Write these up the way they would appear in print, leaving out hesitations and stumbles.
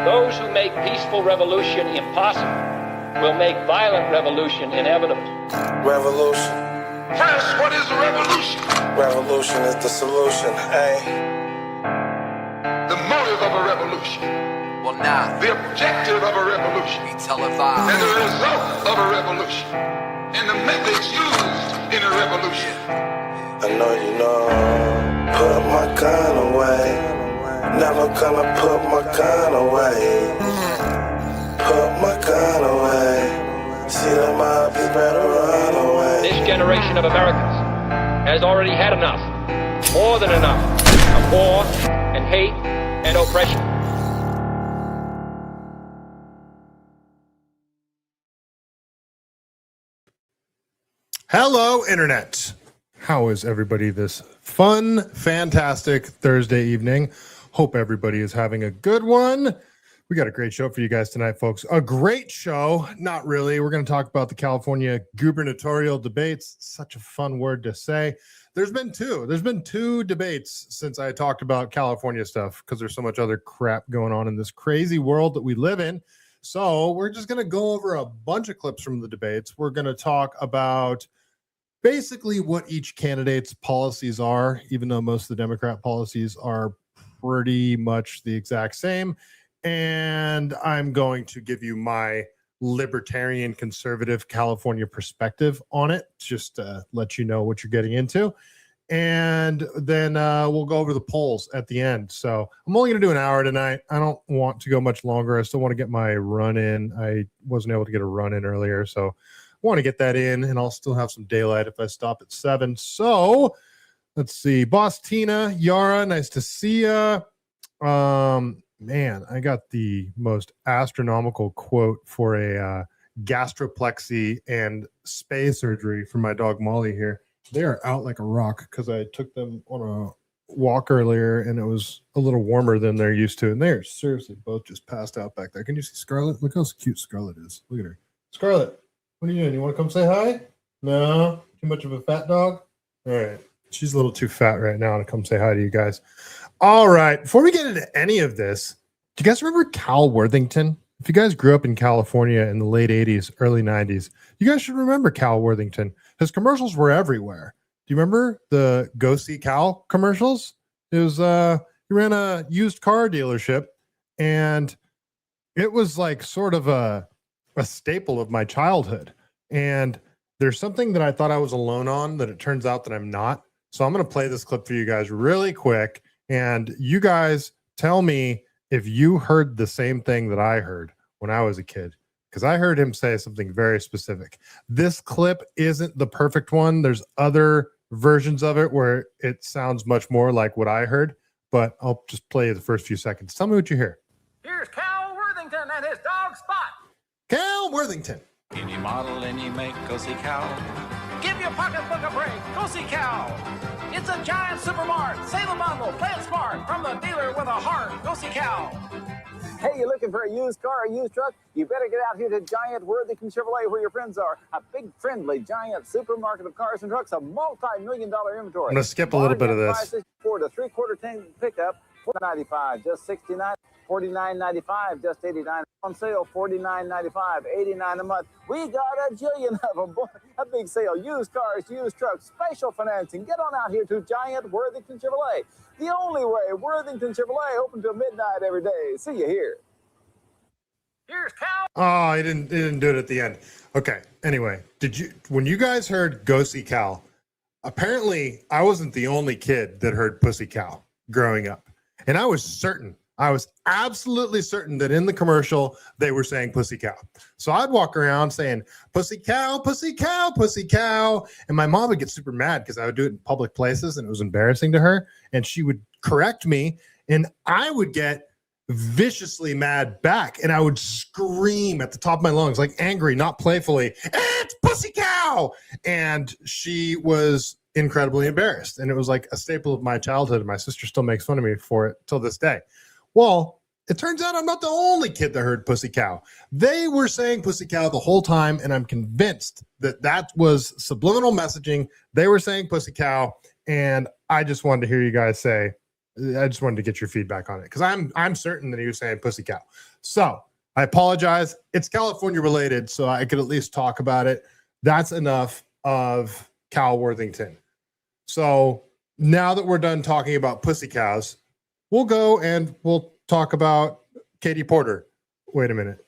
Those who make peaceful revolution impossible will make violent revolution inevitable. Revolution. First, what is a revolution? Revolution is the solution, hey. The motive of a revolution. Well, now, The objective of a revolution. be televised. And the result of a revolution. And the methods used in a revolution. I know you know. Put my gun away. Never gonna put my gun away. Put my gun away. See them all, be better run away. This generation of Americans has already had enough, more than enough, of war and hate and oppression. Hello, Internet. How is everybody this fun, fantastic Thursday evening? Hope everybody is having a good one. We got a great show for you guys tonight, folks. A great show. Not really. We're going to talk about the California gubernatorial debates. Such a fun word to say. There's been two debates since I talked about California stuff because there's so much other crap going on in this crazy world that we live in. So we're just going to go over a bunch of clips from the debates. We're going to talk about basically what each candidate's policies are, even though most of the Democrat policies are pretty much the exact same. And I'm going to give you my libertarian conservative California perspective on it, just to let you know what you're getting into. And then we'll go over the polls at the end. So I'm only going to do an hour tonight. I don't want to go much longer. I still want to get my run in. I wasn't able to get a run in earlier, so I want to get that in, and I'll still have some daylight if I stop at 7. So let's see. Boss Tina, Yara, nice to see ya. Man, I got the most astronomical quote for a gastroplexy and spay surgery for my dog Molly here. They are out like a rock because I took them on a walk earlier and it was a little warmer than they're used to. And they're seriously both just passed out back there. Can you see Scarlett? Look how cute Scarlett is. Look at her. Scarlett, what are you doing? You want to come say hi? No? Too much of a fat dog? All right. She's a little too fat right now to come say hi to you guys. All right. Before we get into any of this, do you guys remember Cal Worthington? If you guys grew up in California in the late 80s, early 90s, you guys should remember Cal Worthington. His commercials were everywhere. Do you remember the Go See Cal commercials? It was he ran a used car dealership, and it was like sort of a staple of my childhood. And there's something that I thought I was alone on that it turns out that I'm not. So I'm going to play this clip for you guys really quick, and you guys tell me if you heard the same thing that I heard when I was a kid, because I heard him say something very specific. This clip isn't the perfect one. There's other versions of it where it sounds much more like what I heard, but I'll just play the first few seconds. Tell me what you hear. Here's Cal Worthington and his dog Spot. Cal Worthington. Any model, any make, go see Cal. Give your pocketbook a break. Go see Cal. It's a giant supermart. Save a bundle. Play it smart. From the dealer with a heart. Go see Cal. Hey, you looking for a used car or a used truck? You better get out here to Giant Worthington Chevrolet where your friends are. A big, friendly, giant supermarket of cars and trucks, a multi-million-dollar inventory. I'm going to skip a little bit of this. 4 to 3/4 tank pickup, $495, just $69. $49.95, just $89 on sale. $49.95, $89 a month. We got a jillion of them. Boy, a big sale. Used cars, used trucks, special financing. Get on out here to Giant Worthington Chevrolet. The only way. Worthington Chevrolet, open till midnight every day. See you here. Here's Cal. Oh, he didn't do it at the end. Okay. Anyway, when you guys heard Go See Cal, apparently I wasn't the only kid that heard Pussy Cow growing up. And I was absolutely certain that in the commercial, they were saying pussy cow. So I'd walk around saying, pussy cow, pussy cow, pussy cow. And my mom would get super mad because I would do it in public places and it was embarrassing to her. And she would correct me and I would get viciously mad back. And I would scream at the top of my lungs, like angry, not playfully, it's pussy cow. And she was incredibly embarrassed. And it was like a staple of my childhood. And my sister still makes fun of me for it till this day. Well, it turns out I'm not the only kid that heard pussy cow. They were saying pussy cow the whole time, and I'm convinced that that was subliminal messaging. They were saying pussy cow, and I just wanted to hear you guys say, I just wanted to get your feedback on it because I'm certain that he was saying pussy cow. So I apologize. It's California related, so I could at least talk about it. That's enough of Cal Worthington. So now that we're done talking about pussy cows, we'll go and we'll talk about Katie Porter. Wait a minute.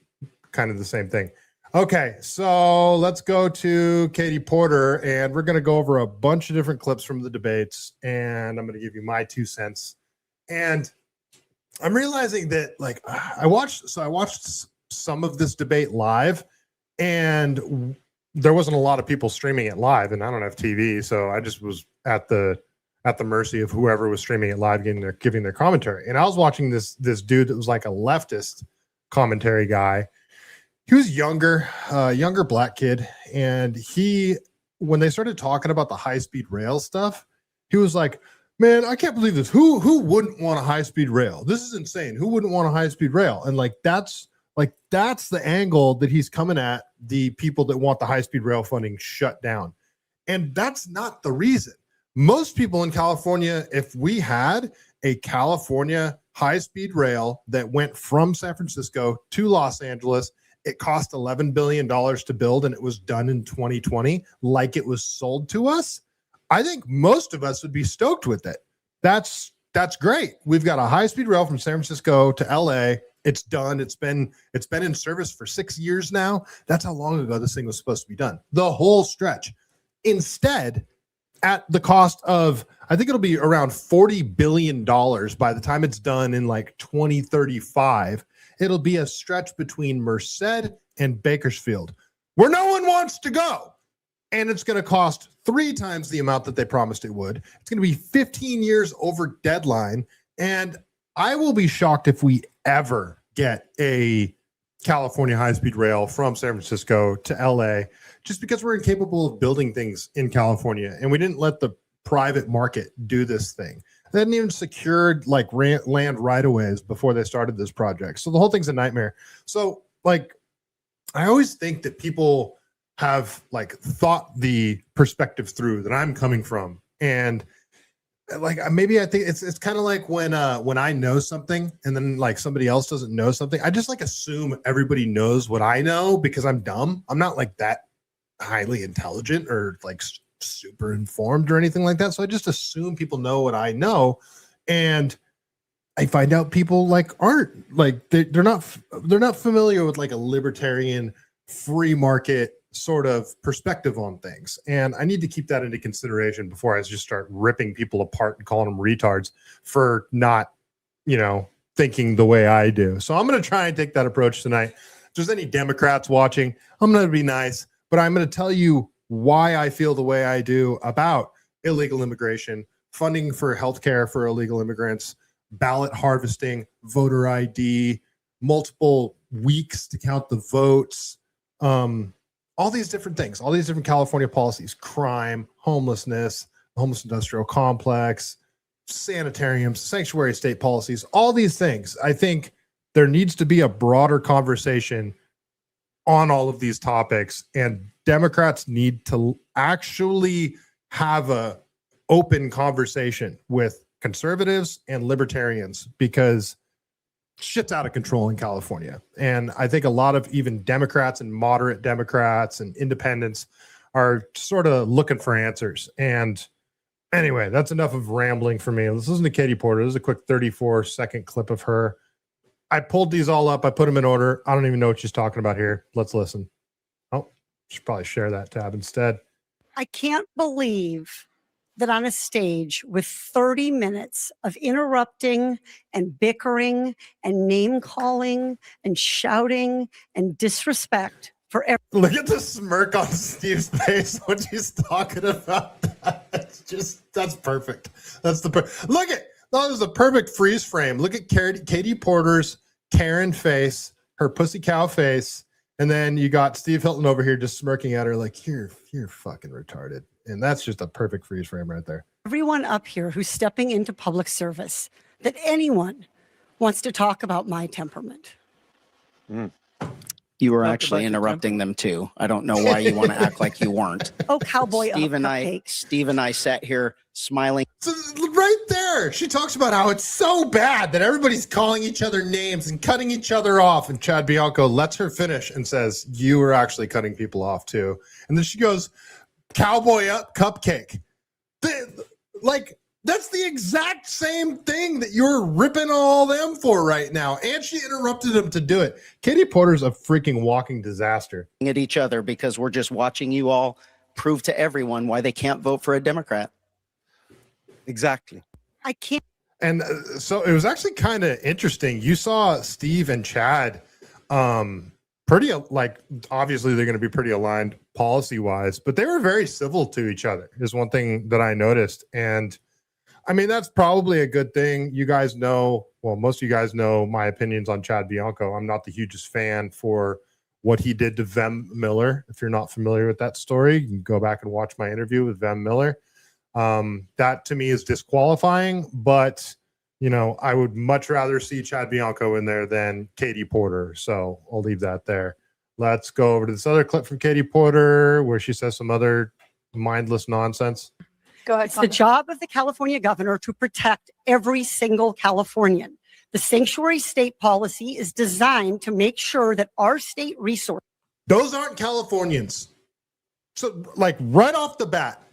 Kind of the same thing. Okay, so let's go to Katie Porter, and we're going to go over a bunch of different clips from the debates, and I'm going to give you my 2 cents. And I'm realizing that, like, I watched some of this debate live, and there wasn't a lot of people streaming it live, and I don't have TV, so I just was at the mercy of whoever was streaming it live, giving their commentary. And I was watching this dude that was like a leftist commentary guy. He was younger black kid, and when they started talking about the high-speed rail stuff, he was like, man, I can't believe this. Who wouldn't want a high-speed rail? This is insane. Who wouldn't want a high-speed rail? And that's the angle that he's coming at the people that want the high-speed rail funding shut down. And that's not the reason. Most people in California, if we had a California high-speed rail that went from San Francisco to Los Angeles, it cost $11 billion to build, and it was done in 2020, like it was sold to us, I think most of us would be stoked with it. That's great. We've got a high-speed rail from San Francisco to LA. It's done. It's been in service for 6 years now. That's how long ago this thing was supposed to be done. The whole stretch. Instead, at the cost of, I think it'll be around $40 billion by the time it's done in like 2035. It'll be a stretch between Merced and Bakersfield, where no one wants to go. And it's going to cost 3 times the amount that they promised it would. It's going to be 15 years over deadline. And I will be shocked if we ever get a California high-speed rail from San Francisco to LA, just because we're incapable of building things in California. And we didn't let the private market do this thing. They hadn't even secured like land right-of-ways before they started this project. So the whole thing's a nightmare. So like, I always think that people have like thought the perspective through that I'm coming from. And like, maybe I think it's kind of like when I know something and then like somebody else doesn't know something, I just like assume everybody knows what I know because I'm dumb. I'm not like that highly intelligent or like super informed or anything like that. So I just assume people know what I know. And I find out people like aren't like, they're not familiar with like a libertarian free market sort of perspective on things. And I need to keep that into consideration before I just start ripping people apart and calling them retards for not, thinking the way I do. So I'm going to try and take that approach tonight. If there's any Democrats watching, I'm going to be nice, but I'm going to tell you why I feel the way I do about illegal immigration, funding for healthcare for illegal immigrants, ballot harvesting, voter ID, multiple weeks to count the votes, all these different things, all these different California policies, crime, homelessness, homeless industrial complex, sanitariums, sanctuary state policies, all these things. I think there needs to be a broader conversation on all of these topics, and Democrats need to actually have a open conversation with conservatives and libertarians because shit's out of control in California. And I think a lot of even Democrats and moderate Democrats and independents are sort of looking for answers. And anyway, that's enough of rambling for me. Let's listen to Katie Porter. This is a quick 34-second clip of her. I pulled these all up. I put them in order. I don't even know what she's talking about here. Let's listen. Oh, should probably share that tab instead. I can't believe that on a stage with 30 minutes of interrupting and bickering and name calling and shouting and disrespect for every— Look at the smirk on Steve's face when she's talking about that. That's perfect. That's the look at that was the perfect freeze frame. Look at Katie Porter's Karen face, her pussy cow face, and then you got Steve Hilton over here just smirking at her like you're fucking retarded. And that's just a perfect freeze frame right there. Everyone up here who's stepping into public service, that anyone wants to talk about my temperament. You were actually interrupting them too. I don't know why you want to act like you weren't. Oh, cowboy Steve and I sat here smiling. So right there, she talks about how it's so bad that everybody's calling each other names and cutting each other off. And Chad Bianco lets her finish and says, "You were actually cutting people off too." And then she goes, "Cowboy up, cupcake." That's the exact same thing that you're ripping all them for right now. And she interrupted him to do it. Katie Porter's a freaking walking disaster. At each other because we're just watching you all prove to everyone why they can't vote for a Democrat. Exactly. I can't. And so it was actually kind of interesting. You saw Steve and Chad pretty, obviously they're going to be pretty aligned policy wise, but they were very civil to each other is one thing that I noticed. And I mean, that's probably a good thing. You guys know, well, most of you guys know my opinions on Chad Bianco. I'm not the hugest fan for what he did to Vem Miller. If you're not familiar with that story, you can go back and watch my interview with Vem Miller. That to me is disqualifying, but I would much rather see Chad Bianco in there than Katie Porter. So I'll leave that there. Let's go over to this other clip from Katie Porter where she says some other mindless nonsense. Go ahead. It's the job of the California governor to protect every single Californian. The sanctuary state policy is designed to make sure that our state resources. Those aren't Californians. So right off the bat,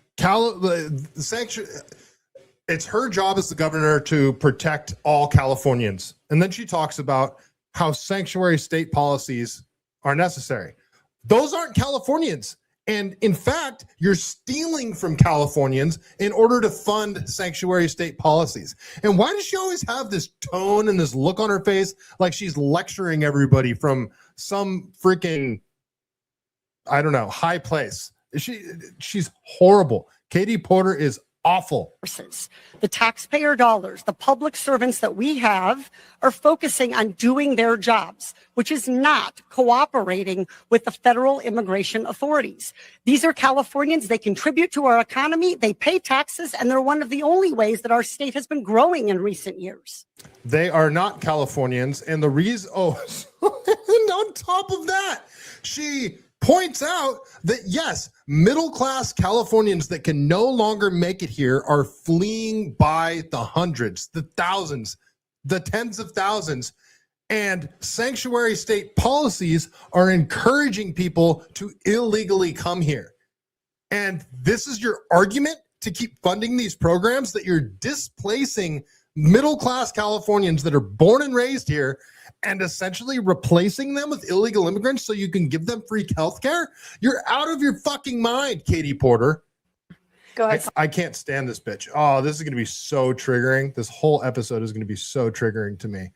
it's her job as the governor to protect all Californians. And then she talks about how sanctuary state policies are necessary. Those aren't Californians. And in fact, you're stealing from Californians in order to fund sanctuary state policies. And why does she always have this tone and this look on her face like she's lecturing everybody from some freaking, I don't know, high place? She's horrible. Katie Porter is awful. The taxpayer dollars, the public servants that we have are focusing on doing their jobs, which is not cooperating with the federal immigration authorities. These are Californians. They contribute to our economy. They pay taxes, and they're one of the only ways that our state has been growing in recent years. They are not Californians. And the reason, and on top of that, she points out that, yes, middle-class Californians that can no longer make it here are fleeing by the hundreds, the thousands, the tens of thousands. And sanctuary state policies are encouraging people to illegally come here. And this is your argument to keep funding these programs, that you're displacing middle-class Californians that are born and raised here and essentially replacing them with illegal immigrants so you can give them free health care? You're out of your fucking mind, Katie Porter. Go ahead. I can't stand this bitch. Oh, this is going to be so triggering. This whole episode is going to be so triggering to me.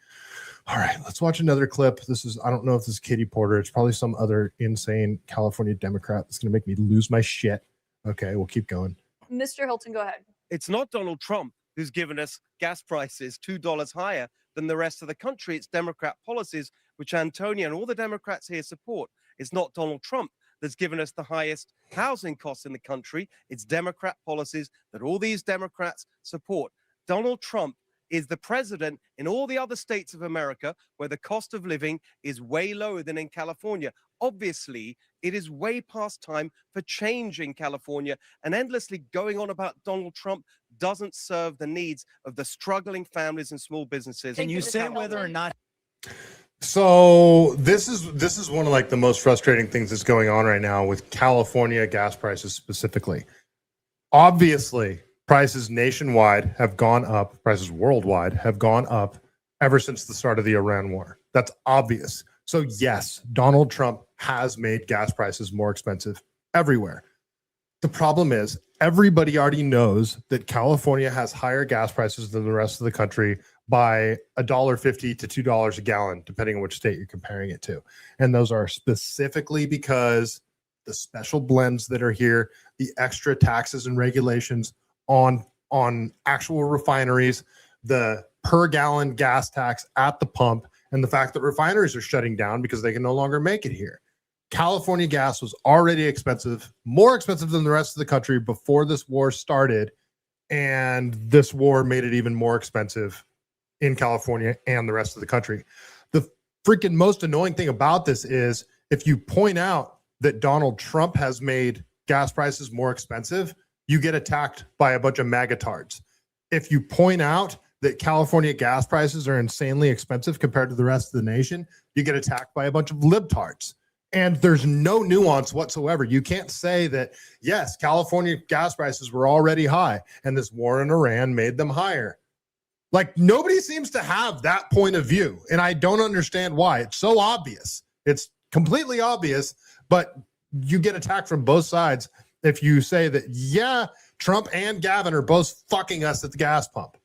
All right, let's watch another clip. I don't know if this is Katie Porter. It's probably some other insane California Democrat that's going to make me lose my shit. Okay, we'll keep going. Mr. Hilton, go ahead. It's not Donald Trump who's given us gas prices $2 higher than the rest of the country. It's Democrat policies, which Antonia and all the Democrats here support. It's not Donald Trump that's given us the highest housing costs in the country. It's Democrat policies that all these Democrats support. Donald Trump is the president in all the other states of America where the cost of living is way lower than in California. Obviously, it is way past time for change in California, and endlessly going on about Donald Trump doesn't serve the needs of the struggling families and small businesses. Can you say whether or not? So this is one of the most frustrating things that's going on right now with California gas prices specifically. Obviously, prices nationwide have gone up. Prices worldwide have gone up ever since the start of the Iran war. That's obvious. So yes, Donald Trump has made gas prices more expensive everywhere. The problem is everybody already knows that California has higher gas prices than the rest of the country by $1.50 to $2 a gallon, depending on which state you're comparing it to. And those are specifically because the special blends that are here, the extra taxes and regulations on actual refineries, the per gallon gas tax at the pump, and the fact that refineries are shutting down because they can no longer make it here. California gas was already expensive, more expensive than the rest of the country before this war started. And this war made it even more expensive in California and the rest of the country. The freaking most annoying thing about this is If you point out that Donald Trump has made gas prices more expensive, you get attacked by a bunch of magatards. If you point out that California gas prices are insanely expensive compared to the rest of the nation, you get attacked by a bunch of libtards. And there's no nuance whatsoever. You can't say that, yes, California gas prices were already high and this war in Iran made them higher. Like, nobody seems to have that point of view. And I don't understand why. It's so obvious. It's completely obvious, but you get attacked from both sides if you say that, yeah, Trump and Gavin are both fucking us at the gas pump.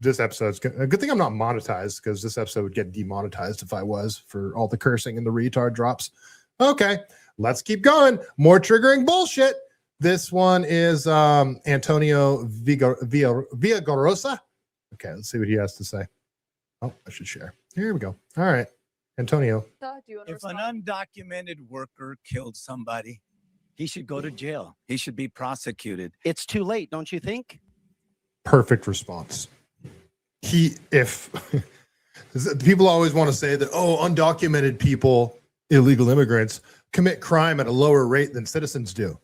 This episode's good. A good thing I'm not monetized, because this episode would get demonetized if I was, for all the cursing and the retard drops. Okay, let's keep going. More triggering bullshit. This one is Antonio Villagorosa. Okay, let's see what he has to say. Oh, I should share. Here we go. All right, Antonio. If an undocumented worker killed somebody, he should go to jail. He should be prosecuted. It's too late, don't you think? Perfect response. If people always want to say that, oh, undocumented people, illegal immigrants, commit crime at a lower rate than citizens do.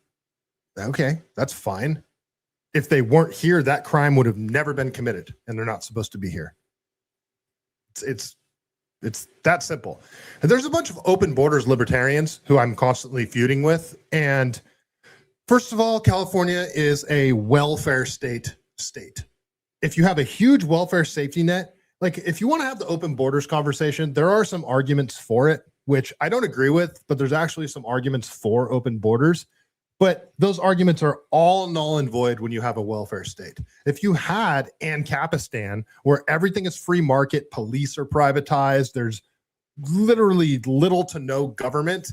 Okay, that's fine. If they weren't here, that crime would have never been committed, and they're not supposed to be here. It's that simple. And there's a bunch of open borders libertarians who I'm constantly feuding with. And first of all, California is a welfare state. If you have a huge welfare safety net, like if you want to have the open borders conversation, there are some arguments for it, which I don't agree with, but there's actually some arguments for open borders. But those arguments are all null and void when you have a welfare state. If you had Ancapistan, where everything is free market, police are privatized, there's literally little to no government,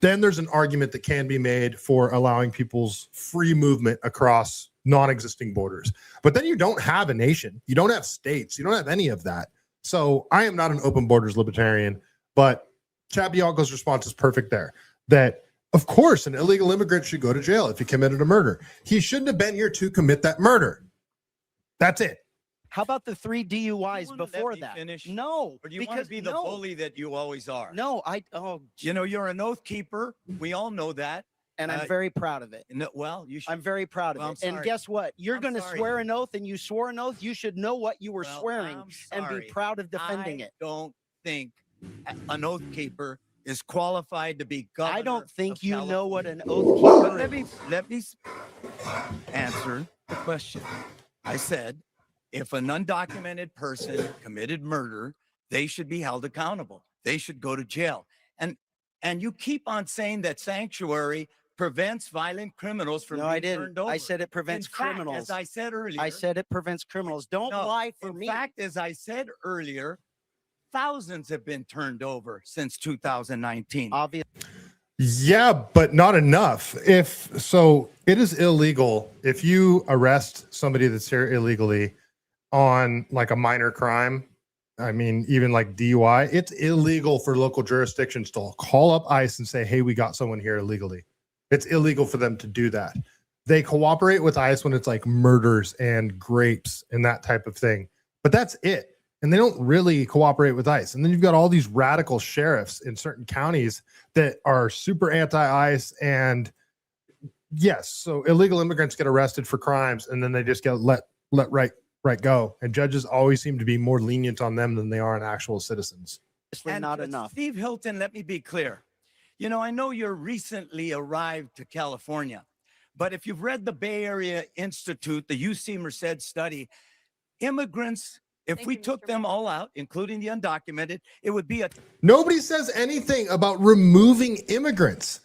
then there's an argument that can be made for allowing people's free movement across non-existing borders. But then you don't have a nation, you don't have states, you don't have any of that. So I am not an open borders libertarian, but Chad Bianco's response is perfect there. That, of course, an illegal immigrant should go to jail if he committed a murder. He shouldn't have been here to commit that murder. That's it. How about the 3 DUIs before that? Finish? No. Or do you want to be the bully that you always are? No, you know, you're an oath keeper. We all know that. And I'm very proud of it. No, well, you should. I'm very proud of it. And guess what? You're going to swear an oath, and you swore an oath. You should know what you were swearing and be proud of defending it. I don't think an oath keeper is qualified to be governor. I don't think you know what an oath keeper is. Let me answer the question. I said, if an undocumented person committed murder, they should be held accountable. They should go to jail. And you keep on saying that sanctuary prevents violent criminals from being turned over. I said it prevents criminals. As I said earlier. I said it prevents criminals. Don't lie for me. In fact, as I said earlier, thousands have been turned over since 2019. Obviously. Yeah, but not enough. So it is illegal if you arrest somebody that's here illegally on like a minor crime. I mean, even like DUI, it's illegal for local jurisdictions to call up ICE and say, hey, we got someone here illegally. It's illegal for them to do that. They cooperate with ICE when it's like murders and grapes and that type of thing. But that's it. And they don't really cooperate with ICE. And then you've got all these radical sheriffs in certain counties that are super anti-ICE. And yes, so illegal immigrants get arrested for crimes and then they just get let right go. And judges always seem to be more lenient on them than they are on actual citizens. And not enough. Steve Hilton, let me be clear. You know, I know you're recently arrived to California, but if you've read the Bay Area Institute, the UC Merced study, immigrants, if we took them all out, including the undocumented, it would be Nobody says anything about removing immigrants.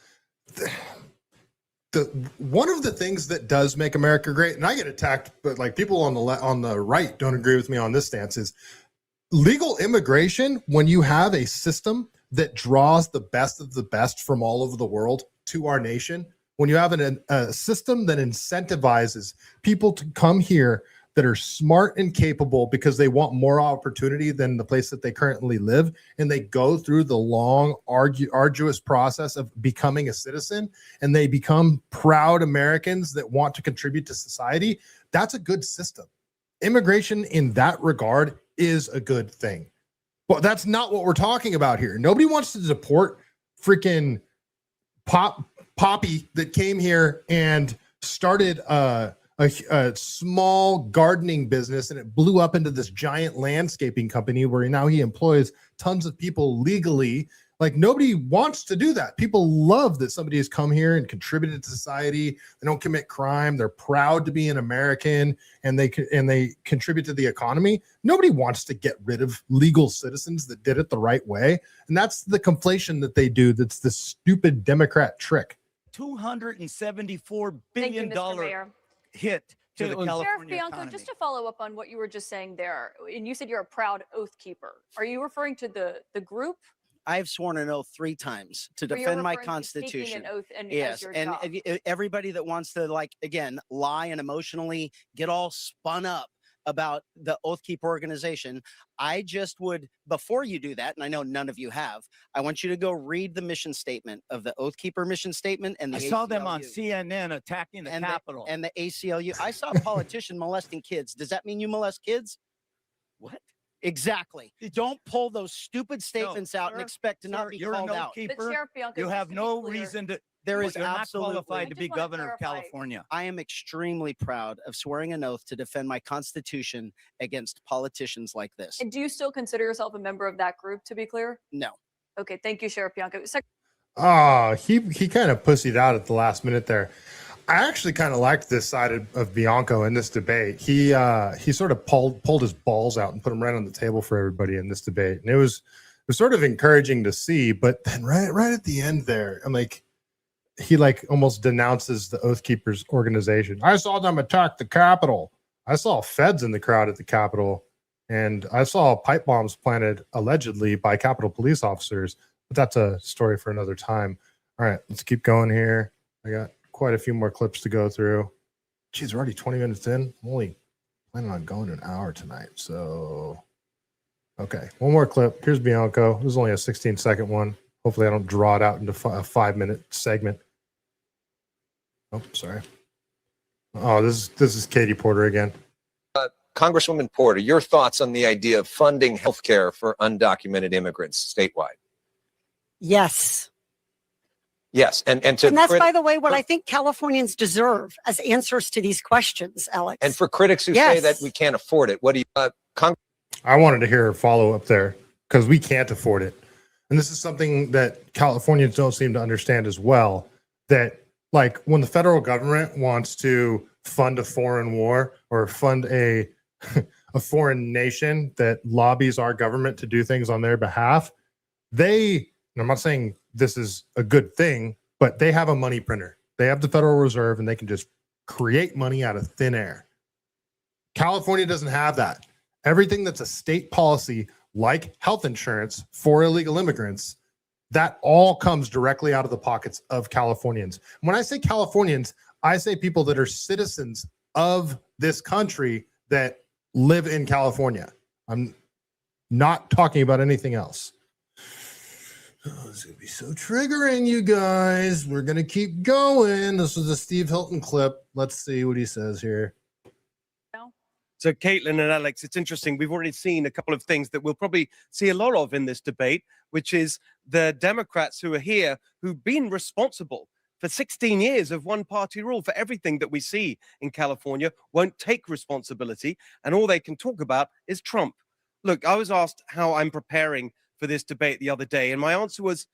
One of the things that does make America great, and I get attacked, but like people on the right don't agree with me on this stance, is legal immigration. When you have a system that draws the best of the best from all over the world to our nation, when you have a system that incentivizes people to come here that are smart and capable because they want more opportunity than the place that they currently live, and they go through the long, arduous process of becoming a citizen, and they become proud Americans that want to contribute to society, that's a good system. Immigration in that regard is a good thing. But that's not what we're talking about here. Nobody wants to deport freaking Poppy that came here and started a small gardening business, and it blew up into this giant landscaping company where now he employs tons of people legally. Like, nobody wants to do that. People love that somebody has come here and contributed to society. They don't commit crime. They're proud to be an American, and they contribute to the economy. Nobody wants to get rid of legal citizens that did it the right way. And that's the conflation that they do. That's the stupid Democrat trick. $274 billion hit to the California Sheriff Bianco, economy. just to follow up on what you were just saying there, and you said you're a proud oath keeper. Are you referring to the group? I've sworn an oath 3 times to defend my Constitution. An oath and yes, and everybody that wants to, like, again, lie and emotionally get all spun up about the Oath Keeper organization, I just would, before you do that, and I know none of you have, I want you to go read the mission statement of the Oath Keeper mission statement. And the I saw them on CNN attacking the Capitol. And the ACLU. I saw a politician molesting kids. Does that mean you molest kids? What? Exactly. Don't pull those stupid statements out and expect to not be called out. But Sheriff Bianco, you have no reason to. There is you're absolutely not qualified to be governor of California. I am extremely proud of swearing an oath to defend my Constitution against politicians like this. And do you still consider yourself a member of that group, to be clear? No. Okay, thank you, Sheriff Bianco. He kind of pussied out at the last minute there. I actually kind of liked this side of Bianco in this debate. He sort of pulled his balls out and put them right on the table for everybody in this debate, and it was sort of encouraging to see. But then right at the end there, I'm like, he like almost denounces the Oath Keepers organization. I saw them attack the Capitol. I saw feds in the crowd at the Capitol, and I saw pipe bombs planted allegedly by Capitol police officers. But that's a story for another time. All right, let's keep going here. I got quite a few more clips to go through. Geez, we're already 20 minutes in. I'm only planning on going an hour tonight. So, okay, one more clip. Here's Bianco. This is only a 16-second one. Hopefully I don't draw it out into a 5-minute segment. Oh, sorry. Oh, this is Katie Porter again. Congresswoman Porter, your thoughts on the idea of funding healthcare for undocumented immigrants statewide? Yes. Yes, and that's, by the way, what I think Californians deserve as answers to these questions, Alex. And for critics who say that we can't afford it, what do you? I wanted to hear a follow up there because we can't afford it, and this is something that Californians don't seem to understand as well. That, like, when the federal government wants to fund a foreign war or fund a foreign nation that lobbies our government to do things on their behalf, and I'm not saying this is a good thing, but they have a money printer. They have the Federal Reserve, and they can just create money out of thin air. California doesn't have that. Everything that's a state policy, like health insurance for illegal immigrants, that all comes directly out of the pockets of Californians. When I say Californians, I say people that are citizens of this country that live in California. I'm not talking about anything else. Oh, it's going to be so triggering, you guys. We're going to keep going. This was a Steve Hilton clip. Let's see what he says here. So, Caitlin and Alex, it's interesting. We've already seen a couple of things that we'll probably see a lot of in this debate, which is the Democrats who are here who've been responsible for 16 years of one-party rule for everything that we see in California, won't take responsibility, and all they can talk about is Trump. Look, I was asked how I'm preparing for this debate the other day, and my answer was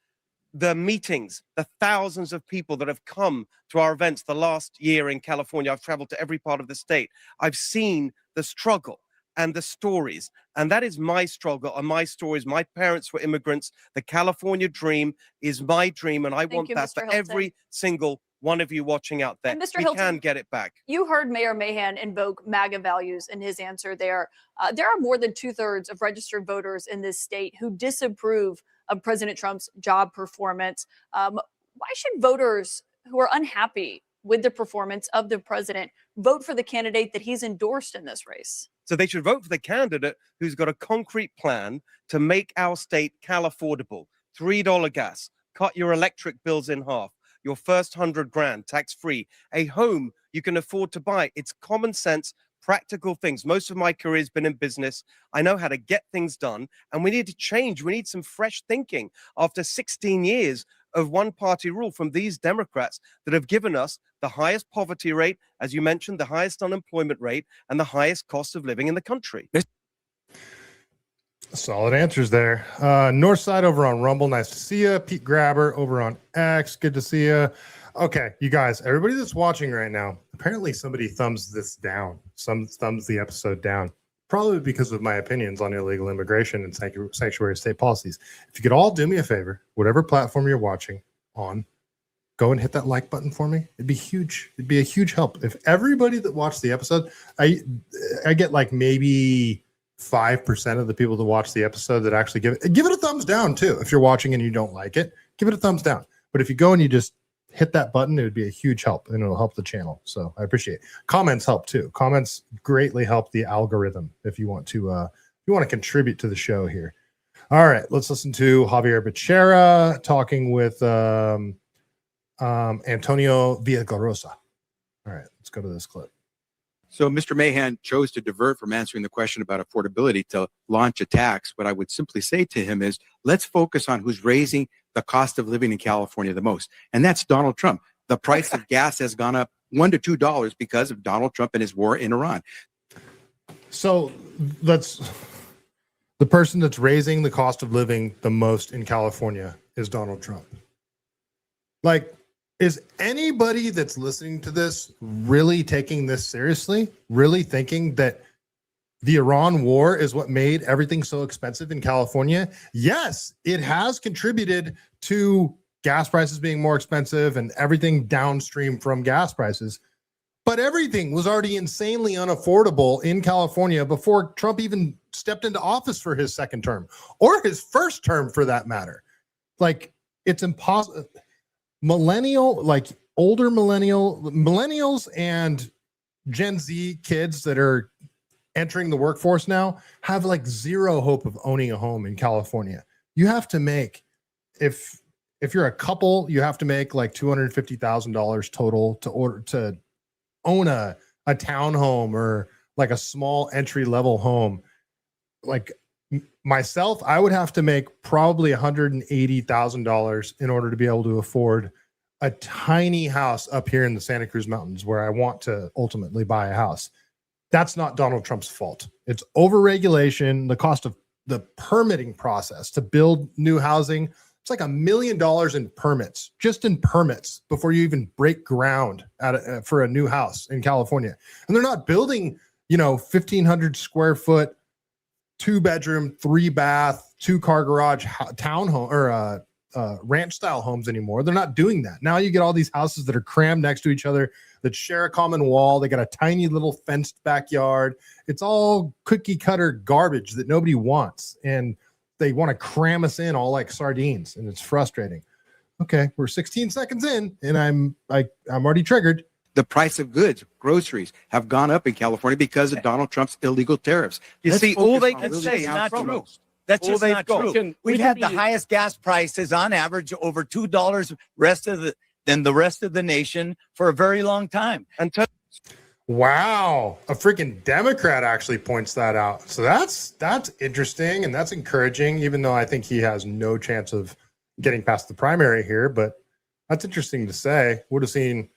the meetings, the thousands of people that have come to our events the last year in California. I've traveled to every part of the state. I've seen the struggle and the stories, and that is my struggle and my stories. My parents were immigrants. The California dream is my dream, and I want that for every single one of you watching out there. Mr. We Hilton, can get it back. You heard Mayor Mahan invoke MAGA values in his answer there. There are more than 2/3 of registered voters in this state who disapprove of President Trump's job performance. Why should voters who are unhappy with the performance of the president vote for the candidate that he's endorsed in this race? So they should vote for the candidate who's got a concrete plan to make our state Cal-affordable. $3 gas, cut your electric bills in half, your first $100,000 tax-free, a home you can afford to buy. It's common sense practical things. Most of my career has been in business. I know how to get things done, and we need to change. We need some fresh thinking after 16 years of one-party rule from these Democrats that have given us the highest poverty rate, as you mentioned, the highest unemployment rate, and the highest cost of living in the country. Solid answers there. Northside over on Rumble, nice to see you. Pete Grabber over on X, good to see you. Okay, you guys, everybody that's watching right now, apparently somebody thumbs this down. Some thumbs the episode down, probably because of my opinions on illegal immigration and sanctuary state policies. If you could all do me a favor, whatever platform you're watching on, go and hit that like button for me. It'd be huge. It'd be a huge help. If everybody that watched the episode, I get like maybe 5% of the people that watch the episode that actually give it a thumbs down too. If you're watching and you don't like it, give it a thumbs down. But if you go and you just hit that button, it would be a huge help and it'll help the channel. So I appreciate it. Comments help too. Comments greatly help the algorithm if you want to contribute to the show here. All right, let's listen to Javier Becerra talking with Antonio Villaraigosa. All right, let's go to this clip. So Mr. Mahan chose to divert from answering the question about affordability to launch attacks. What I would simply say to him is, let's focus on who's raising the cost of living in California the most. And that's Donald Trump. The price of gas has gone up $1 to $2 because of Donald Trump and his war in Iran. So the person that's raising the cost of living the most in California is Donald Trump. Like, is anybody that's listening to this really taking this seriously? Really thinking that the Iran war is what made everything so expensive in California? Yes, it has contributed to gas prices being more expensive and everything downstream from gas prices. But everything was already insanely unaffordable in California before Trump even stepped into office for his second term, or his first term for that matter. Like, it's impossible. Older millennials and Gen Z kids that are entering the workforce now have like zero hope of owning a home in California. You have to make, if you're a couple, you have to make like $250,000 total to own a townhome or like a small entry level home. Like myself, I would have to make probably $180,000 in order to be able to afford a tiny house up here in the Santa Cruz Mountains where I want to ultimately buy a house. That's not Donald Trump's fault. It's overregulation, the cost of the permitting process to build new housing. It's like $1 million in permits, just in permits, before you even break ground for a new house in California. And they're not building, 1,500 square foot, 2-bedroom, 3-bath, 2-car garage townhome or ranch style homes anymore. They're not doing that. Now you get all these houses that are crammed next to each other that share a common wall. They got a tiny little fenced backyard. It's all cookie cutter garbage that nobody wants. And they want to cram us in all like sardines, and it's frustrating. Okay, we're 16 seconds in and I'm already triggered. The price of goods, groceries, have gone up in California because of Donald Trump's illegal tariffs. You see, all they can say is not not true. That's just not true. We've had the highest gas prices on average over $2 than the rest of the nation for a very long time. Wow, a freaking Democrat actually points that out. So that's interesting and that's encouraging, even though I think he has no chance of getting past the primary here. But that's interesting to say. Would have seen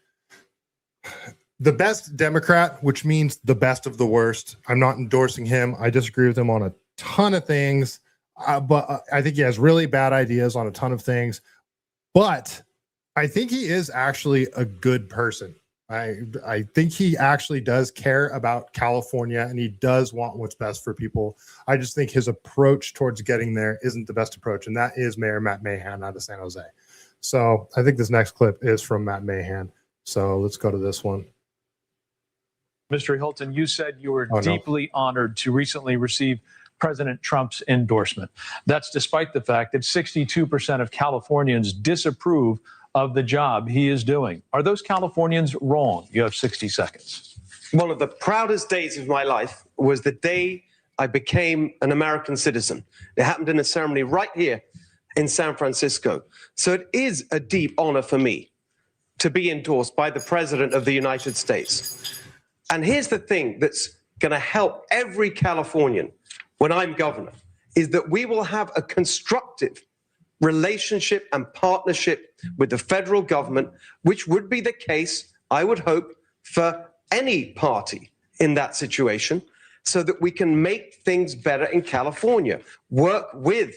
the best Democrat, which means the best of the worst. I'm not endorsing him. I disagree with him on a ton of things, but I think he has really bad ideas on a ton of things. But I think he is actually a good person. I think he actually does care about California and he does want what's best for people. I just think his approach towards getting there isn't the best approach, and that is Mayor Matt Mahan out of San Jose. So I think this next clip is from Matt Mahan. So let's go to this one. Mr. Hilton, you said you were deeply honored to recently receive President Trump's endorsement. That's despite the fact that 62% of Californians disapprove of the job he is doing. Are those Californians wrong? You have 60 seconds. One of the proudest days of my life was the day I became an American citizen. It happened in a ceremony right here in San Francisco. So it is a deep honor for me to be endorsed by the President of the United States. And here's the thing that's going to help every Californian when I'm governor is that we will have a constructive relationship and partnership with the federal government, which would be the case, I would hope, for any party in that situation, so that we can make things better in California, work with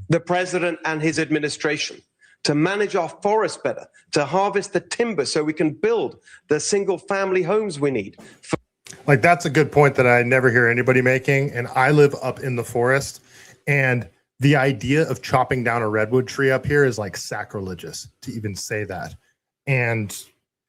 the president and his administration to manage our forests better, to harvest the timber so we can build the single family homes we need. Like, that's a good point that I never hear anybody making. And I live up in the forest, and the idea of chopping down a redwood tree up here is like sacrilegious to even say that. And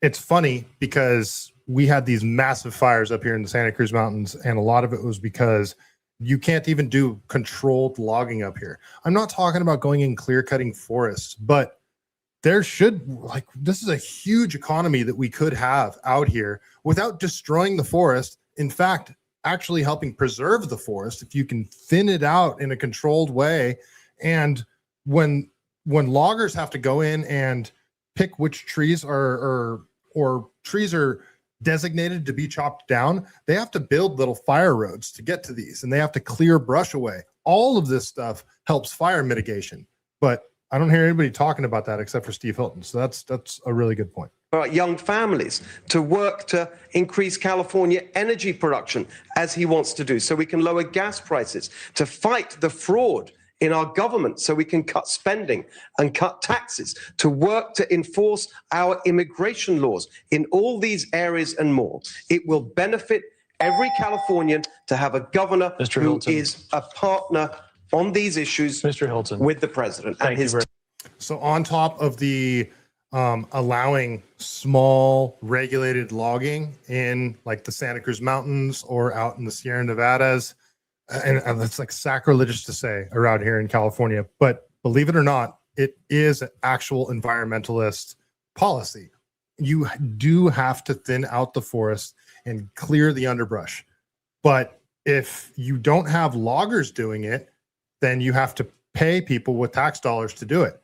it's funny because we had these massive fires up here in the Santa Cruz Mountains, and a lot of it was because you can't even do controlled logging up here. I'm not talking about going in clear cutting forests, but there should, like, this is a huge economy that we could have out here without destroying the forest. In fact, actually helping preserve the forest if you can thin it out in a controlled way. And when loggers have to go in and pick which trees or trees are designated to be chopped down, they have to build little fire roads to get to these, and they have to clear brush away. All of this stuff helps fire mitigation, but I don't hear anybody talking about that except for Steve Hilton. So that's a really good point. Young families to work to increase California energy production as he wants to do, so we can lower gas prices, to fight the fraud in our government so we can cut spending and cut taxes, to work to enforce our immigration laws in all these areas and more. It will benefit every Californian to have a governor who is a partner on these issues, Mr. Hilton, with the president and his. So on top of the allowing small regulated logging in like the Santa Cruz Mountains or out in the Sierra Nevadas, and it's like sacrilegious to say around here in California, but believe it or not, it is an actual environmentalist policy. You do have to thin out the forest and clear the underbrush. But if you don't have loggers doing it, then you have to pay people with tax dollars to do it.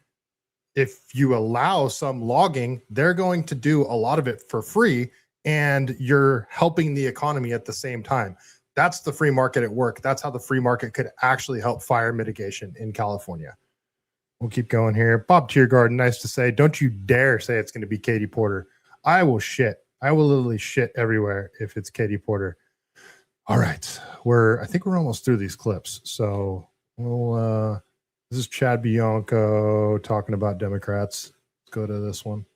If you allow some logging, they're going to do a lot of it for free, and you're helping the economy at the same time. That's the free market at work. That's how the free market could actually help fire mitigation in California. We'll keep going here. Bob Tiergarden, nice to say. Don't you dare say it's going to be Katie Porter. I will shit. I will literally shit everywhere if it's Katie Porter. All right. I think we're almost through these clips. So we'll, this is Chad Bianco talking about Democrats. Let's go to this one.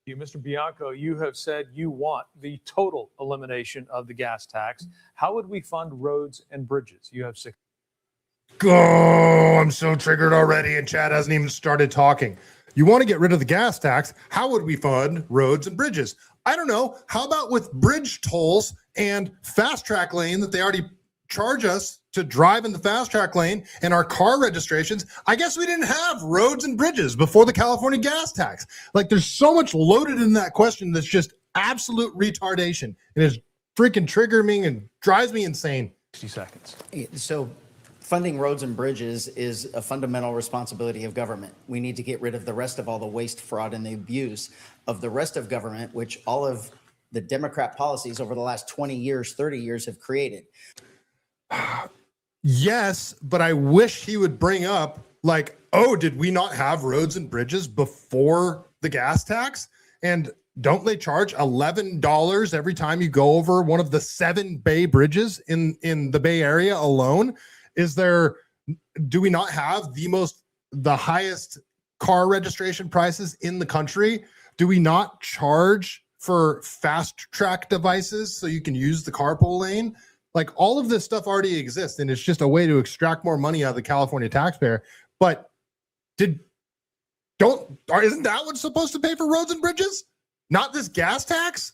Mr. Bianco, you have said you want the total elimination of the gas tax. How would we fund roads and bridges? You have 6. Go! I'm so triggered already, and Chad hasn't even started talking. You want to get rid of the gas tax? How would we fund roads and bridges? I don't know. How about with bridge tolls and fast track lane that they already charge us to drive in the fast track lane, and our car registrations? I guess we didn't have roads and bridges before the California gas tax. Like, there's so much loaded in that question that's just absolute retardation. It is freaking triggering me and drives me insane. 60 seconds. So funding roads and bridges is a fundamental responsibility of government. We need to get rid of the rest of all the waste, fraud, and the abuse of the rest of government, which all of the Democrat policies over the last 20 years, 30 years have created. Yes, but I wish he would bring up, like, oh, did we not have roads and bridges before the gas tax? And don't they charge $11 every time you go over one of the 7 Bay bridges in the Bay Area alone? Do we not have the highest car registration prices in the country? Do we not charge for fast track devices so you can use the carpool lane? Like, all of this stuff already exists, and it's just a way to extract more money out of the California taxpayer. But isn't that what's supposed to pay for roads and bridges? Not this gas tax?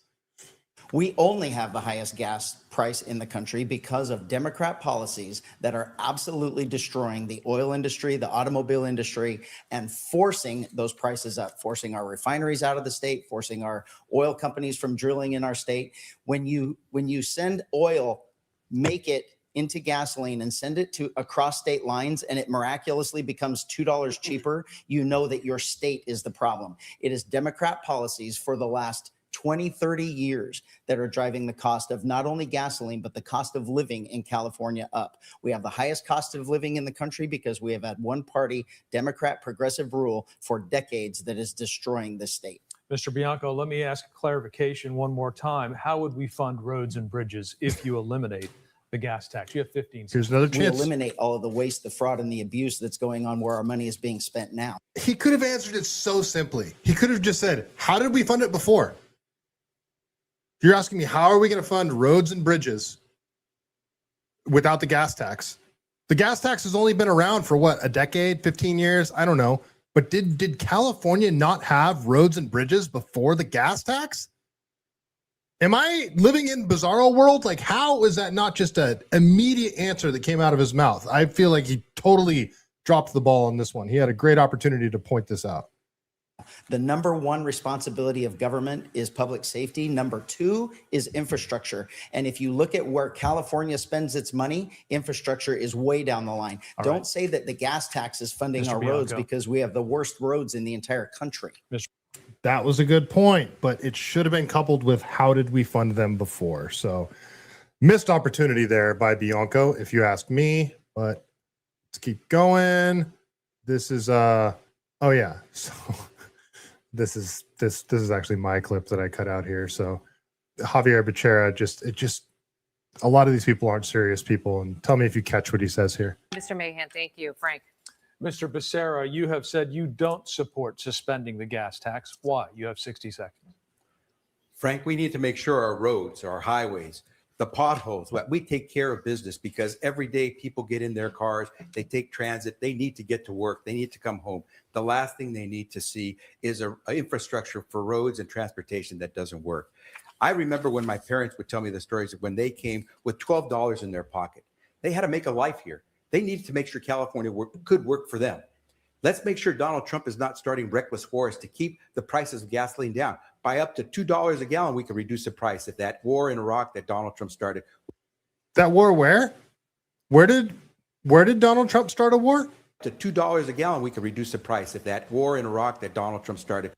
We only have the highest gas price in the country because of Democrat policies that are absolutely destroying the oil industry, the automobile industry, and forcing those prices up, forcing our refineries out of the state, forcing our oil companies from drilling in our state. When you send oil, make it into gasoline and send it across state lines, and it miraculously becomes $2 cheaper, you know that your state is the problem. It is Democrat policies for the last 20, 30 years that are driving the cost of not only gasoline, but the cost of living in California up. We have the highest cost of living in the country because we have had one party, Democrat progressive rule for decades that is destroying the state. Mr. Bianco, let me ask clarification one more time. How would we fund roads and bridges if you eliminate the gas tax? You have 15 seconds. Here's another We chance. eliminate all of the waste, the fraud, and the abuse that's going on where our money is being spent now. He could have answered it so simply. He could have just said, how did we fund it before? You're asking me, how are we going to fund roads and bridges without the gas tax? The gas tax has only been around for what, a decade, 15 years? I don't know. But did California not have roads and bridges before the gas tax? Am I living in bizarro world? Like, how is that not just an immediate answer that came out of his mouth? I feel like he totally dropped the ball on this one. He had a great opportunity to point this out. The number one responsibility of government is public safety. Number two is infrastructure. And if you look at where California spends its money, infrastructure is way down the line. Don't say that the gas tax is funding our roads because we have the worst roads in the entire country. That was a good point, but it should have been coupled with how did we fund them before? So missed opportunity there by Bianco, if you ask me, but let's keep going. This is, oh yeah. So this is actually my clip that I cut out here. So Javier Becerra, a lot of these people aren't serious people. And tell me if you catch what he says here. Mr. Mahan, thank you. Frank. Mr. Becerra, you have said you don't support suspending the gas tax. Why? You have 60 seconds. Frank, we need to make sure our roads, our highways, the potholes, we take care of business because every day people get in their cars, they take transit, they need to get to work, they need to come home. The last thing they need to see is an infrastructure for roads and transportation that doesn't work. I remember when my parents would tell me the stories of when they came with $12 in their pocket. They had to make a life here. They needed to make sure California could work for them. Let's make sure Donald Trump is not starting reckless wars to keep the prices of gasoline down. By up to $2 a gallon, we can reduce the price. If that war in Iraq that Donald Trump started. That war where? Where did Donald Trump start a war? To $2 a gallon, we can reduce the price. If that war in Iraq that Donald Trump started.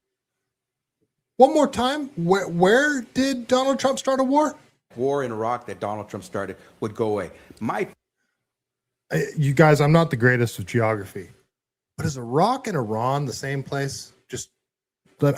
One more time. Where did Donald Trump start a war? War in Iraq that Donald Trump started would go away. You guys, I'm not the greatest of geography, but is Iraq and Iran the same place?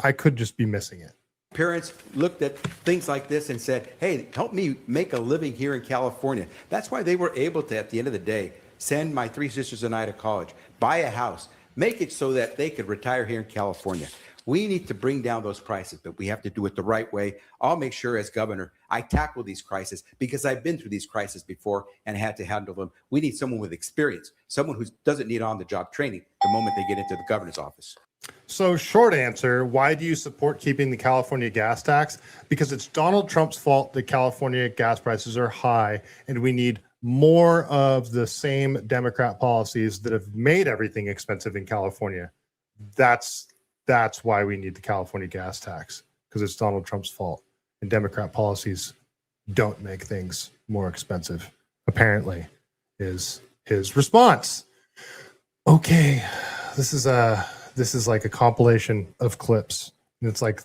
I could just be missing it. Parents looked at things like this and said, hey, help me make a living here in California. That's why they were able to, at the end of the day, send my three sisters and I to college, buy a house, make it so that they could retire here in California. We need to bring down those prices, but we have to do it the right way. I'll make sure as governor, I tackle these crises because I've been through these crises before and had to handle them. We need someone with experience, someone who doesn't need on-the-job training the moment they get into the governor's office. So short answer, why do you support keeping the California gas tax? Because it's Donald Trump's fault that California gas prices are high, and we need more of the same Democrat policies that have made everything expensive in California. That's why we need the California gas tax, because it's Donald Trump's fault. And Democrat policies don't make things more expensive, apparently, is his response. Okay, this is like a compilation of clips. And it's like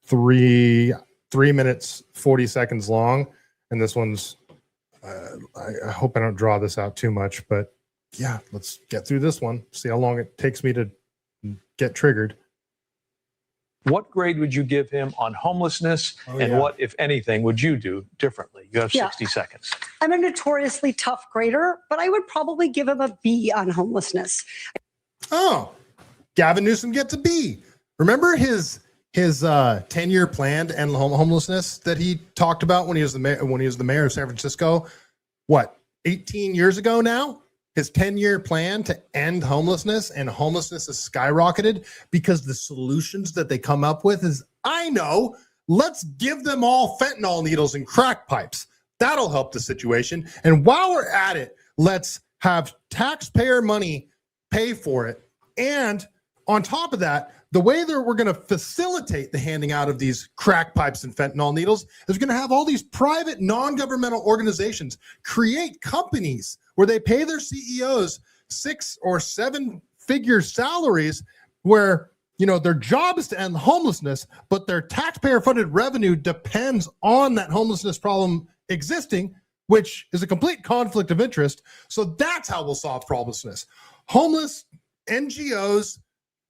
3 minutes, 40 seconds long. And this one's, I hope I don't draw this out too much, but yeah, let's get through this one. See how long it takes me to get triggered. What grade would you give him on homelessness? What, if anything, would you do differently? You have 60 seconds. I'm a notoriously tough grader, but I would probably give him a B on homelessness. Oh, Gavin Newsom gets a B. Remember his 10-year plan to end homelessness that he talked about when he was the mayor of San Francisco? What, 18 years ago now? His 10-year plan to end homelessness, and homelessness has skyrocketed because the solutions that they come up with is, I know, let's give them all fentanyl needles and crack pipes. That'll help the situation. And while we're at it, let's have taxpayer money pay for it. And on top of that, the way that we're going to facilitate the handing out of these crack pipes and fentanyl needles is we're going to have all these private non-governmental organizations create companies where they pay their CEOs 6 or 7 figure salaries, where their job is to end homelessness, but their taxpayer-funded revenue depends on that homelessness problem existing, which is a complete conflict of interest. So that's how we'll solve homelessness. Homeless NGOs,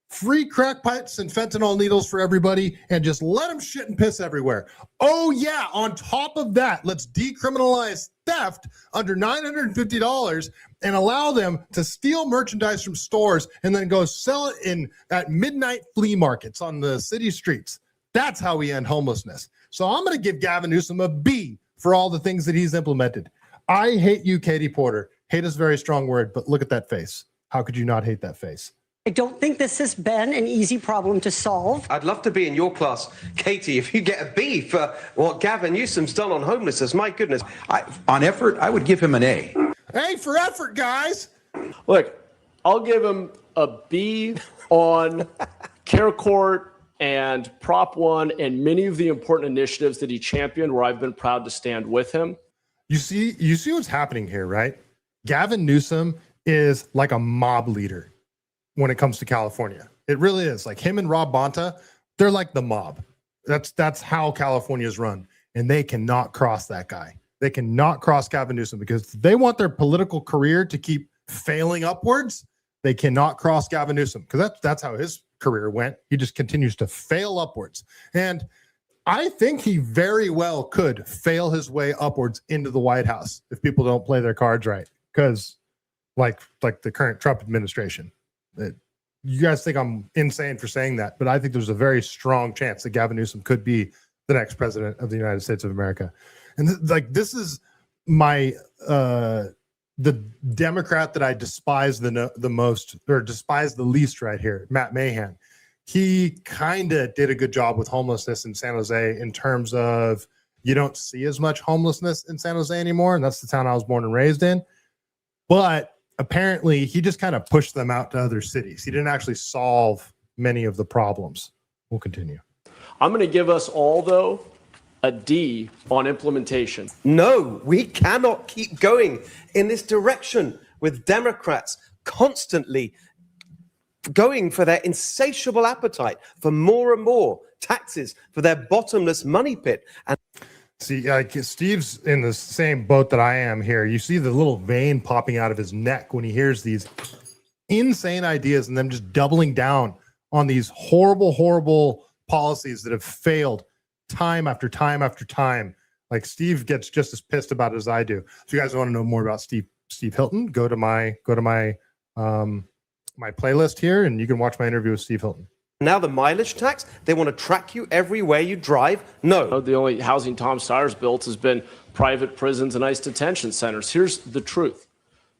free crack pipes and fentanyl needles for everybody, and just let them shit and piss everywhere. Oh yeah, on top of that, let's decriminalize theft under $950 and allow them to steal merchandise from stores and then go sell it at midnight flea markets on the city streets. That's how we end homelessness. So I'm going to give Gavin Newsom a B for all the things that he's implemented. I hate you, Katie Porter. Hate is a very strong word, but look at that face. How could you not hate that face? I don't think this has been an easy problem to solve. I'd love to be in your class, Katie, if you get a B for what Gavin Newsom's done on homelessness. My goodness. On effort, I would give him an A. Hey, for effort, guys. Look, I'll give him a B on Care Court and Prop 1 and many of the important initiatives that he championed where I've been proud to stand with him. You see what's happening here, right? Gavin Newsom is like a mob leader when it comes to California. It really is. Like him and Rob Bonta, they're like the mob. That's how California is run. And they cannot cross that guy. They cannot cross Gavin Newsom because they want their political career to keep failing upwards. They cannot cross Gavin Newsom because that's how his career went. He just continues to fail upwards. And I think he very well could fail his way upwards into the White House if people don't play their cards right. Because like the current Trump administration. You guys think I'm insane for saying that, but I think there's a very strong chance that Gavin Newsom could be the next president of the United States of America. And this is my the Democrat that I despise the most or despise the least right here, Matt Mahan. He kind of did a good job with homelessness in San Jose in terms of you don't see as much homelessness in San Jose anymore, and that's the town I was born and raised in. But apparently, he just kind of pushed them out to other cities. He didn't actually solve many of the problems. We'll continue. I'm going to give us all, though, a D on implementation. No, we cannot keep going in this direction with Democrats constantly going for their insatiable appetite for more and more taxes for their bottomless money pit. And see, Steve's in the same boat that I am here. You see the little vein popping out of his neck when he hears these insane ideas and them just doubling down on these horrible, horrible policies that have failed time after time after time. Like Steve gets just as pissed about it as I do. If you guys want to know more about Steve Hilton, go to my my playlist here and you can watch my interview with Steve Hilton. Now the mileage tax, they want to track you everywhere you drive. No. The only housing Tom Steyer's built has been private prisons and ICE detention centers. Here's the truth.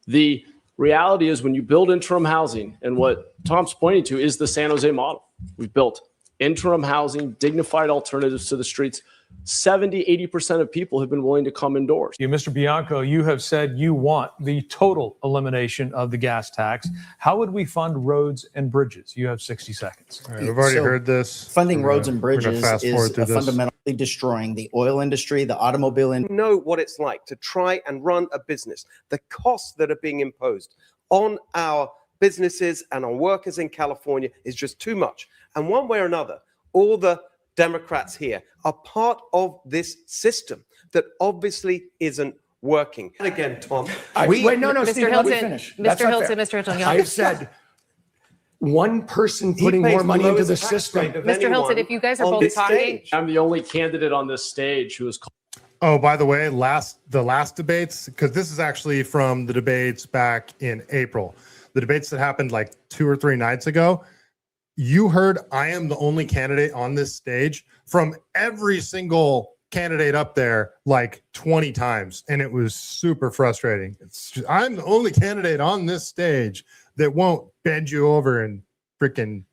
The reality is when you build interim housing, and what Tom's pointing to is the San Jose model. We've built interim housing, dignified alternatives to the streets. 70, 80% of people have been willing to come indoors. Mr. Bianco, you have said you want the total elimination of the gas tax. How would we fund roads and bridges? You have 60 seconds. All right, we've already heard this. Funding roads and bridges is fundamentally destroying the oil industry, the automobile industry. Know what it's like to try and run a business. The costs that are being imposed on our businesses and on workers in California is just too much. And one way or another, all the Democrats here are part of this system that obviously isn't working. And again, Tom, wait, no, Mr. Steve, Hilton, let me finish. Mr. Hilton. I've said one person putting more money into the system. Mr. Hilton, if you guys are both talking. I'm the only candidate on this stage who is called. Oh, by the way, the last debates, because this is actually from the debates back in April, the debates that happened like 2 or 3 nights ago. You heard I am the only candidate on this stage from every single candidate up there like 20 times. And it was super frustrating. I'm the only candidate on this stage that won't bend you over and freaking,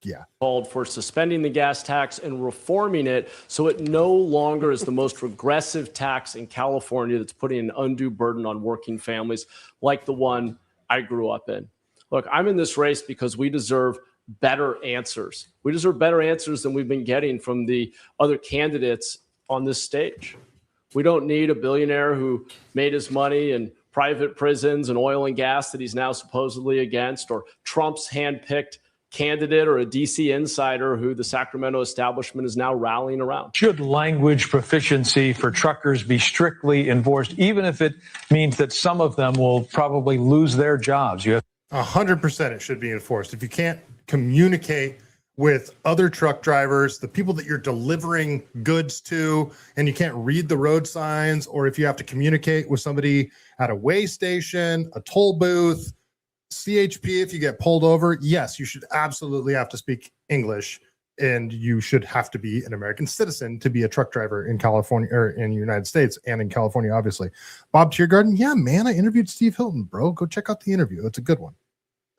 yeah. Called for suspending the gas tax and reforming it so it no longer is the most regressive tax in California that's putting an undue burden on working families like the one I grew up in. Look, I'm in this race because we deserve better answers. We deserve better answers than we've been getting from the other candidates on this stage. We don't need a billionaire who made his money in private prisons and oil and gas that he's now supposedly against, or Trump's handpicked candidate or a DC insider who the Sacramento establishment is now rallying around. Should language proficiency for truckers be strictly enforced, even if it means that some of them will probably lose their jobs? 100% it should be enforced. If you can't communicate with other truck drivers, the people that you're delivering goods to, and you can't read the road signs, or if you have to communicate with somebody at a weigh station, a toll booth, CHP, if you get pulled over, yes, you should absolutely have to speak English, and you should have to be an American citizen to be a truck driver in California, or in the United States, and in California, obviously. Bob Tiergarten, yeah, man, I interviewed Steve Hilton, bro. Go check out the interview. It's a good one.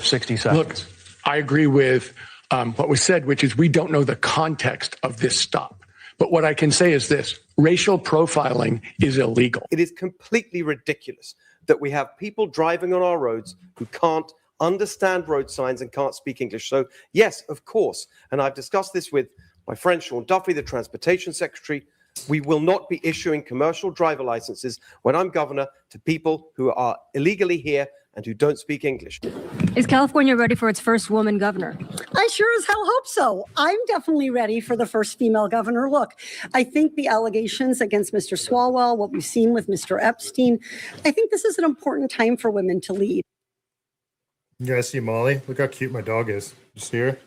60 seconds. Look, I agree with what was said, which is we don't know the context of this stop. But what I can say is this: racial profiling is illegal. It is completely ridiculous that we have people driving on our roads who can't understand road signs and can't speak English. So, yes, of course, and I've discussed this with my friend Sean Duffy, the Transportation Secretary, we will not be issuing commercial driver licenses when I'm governor to people who are illegally here and who don't speak English. Is California ready for its first woman governor? I sure as hell hope so. I'm definitely ready for the first female governor. Look, I think the allegations against Mr. Swalwell, what we've seen with Mr. Epstein, I think this is an important time for women to lead. You guys see Molly? Look how cute my dog is. You see her?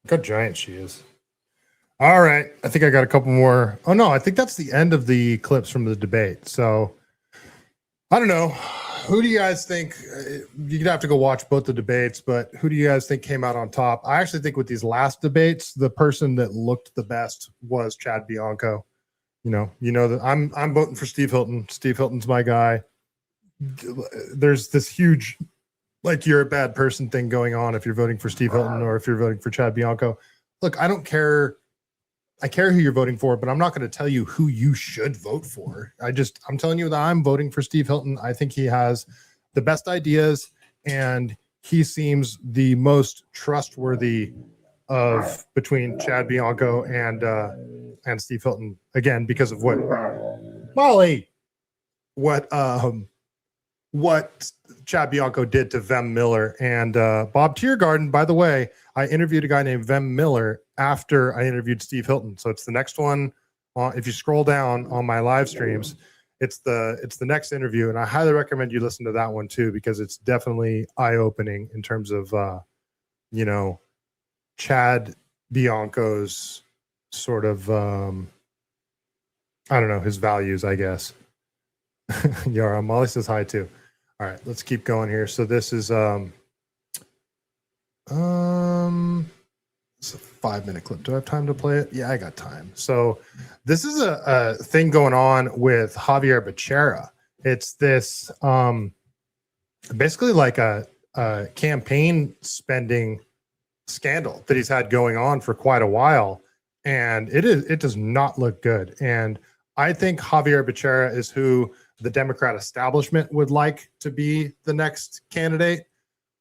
Look how giant she is. All right. I think I got a couple more. Oh, no, I think that's the end of the clips from the debate. So I don't know. Who do you guys think? You'd have to go watch both the debates, but who do you guys think came out on top? I actually think with these last debates, the person that looked the best was Chad Bianco. You know that I'm voting for Steve Hilton. Steve Hilton's my guy. There's this huge, like, you're a bad person thing going on if you're voting for Steve Hilton or if you're voting for Chad Bianco. Look, I don't care. I care who you're voting for, but I'm not going to tell you who you should vote for. I'm telling you that I'm voting for Steve Hilton. I think he has the best ideas, and he seems the most trustworthy of between Chad Bianco and Steve Hilton. Again, because of what Chad Bianco did to Vem Miller and Bob Tiergarten. By the way, I interviewed a guy named Vem Miller after I interviewed Steve Hilton. So it's the next one. If you scroll down on my live streams, it's the next interview, and I highly recommend you listen to that one too, because it's definitely eye-opening in terms of Chad Bianco's sort of I don't know, his values, I guess. Yara, Molly says hi too. All right, let's keep going here. So this is it's a 5-minute clip. Do I have time to play it? Yeah, I got time. So this is a thing going on with Javier Becerra. It's this basically like a campaign spending scandal that he's had going on for quite a while, and it does not look good. And I think Javier Becerra is who the Democrat establishment would like to be the next candidate.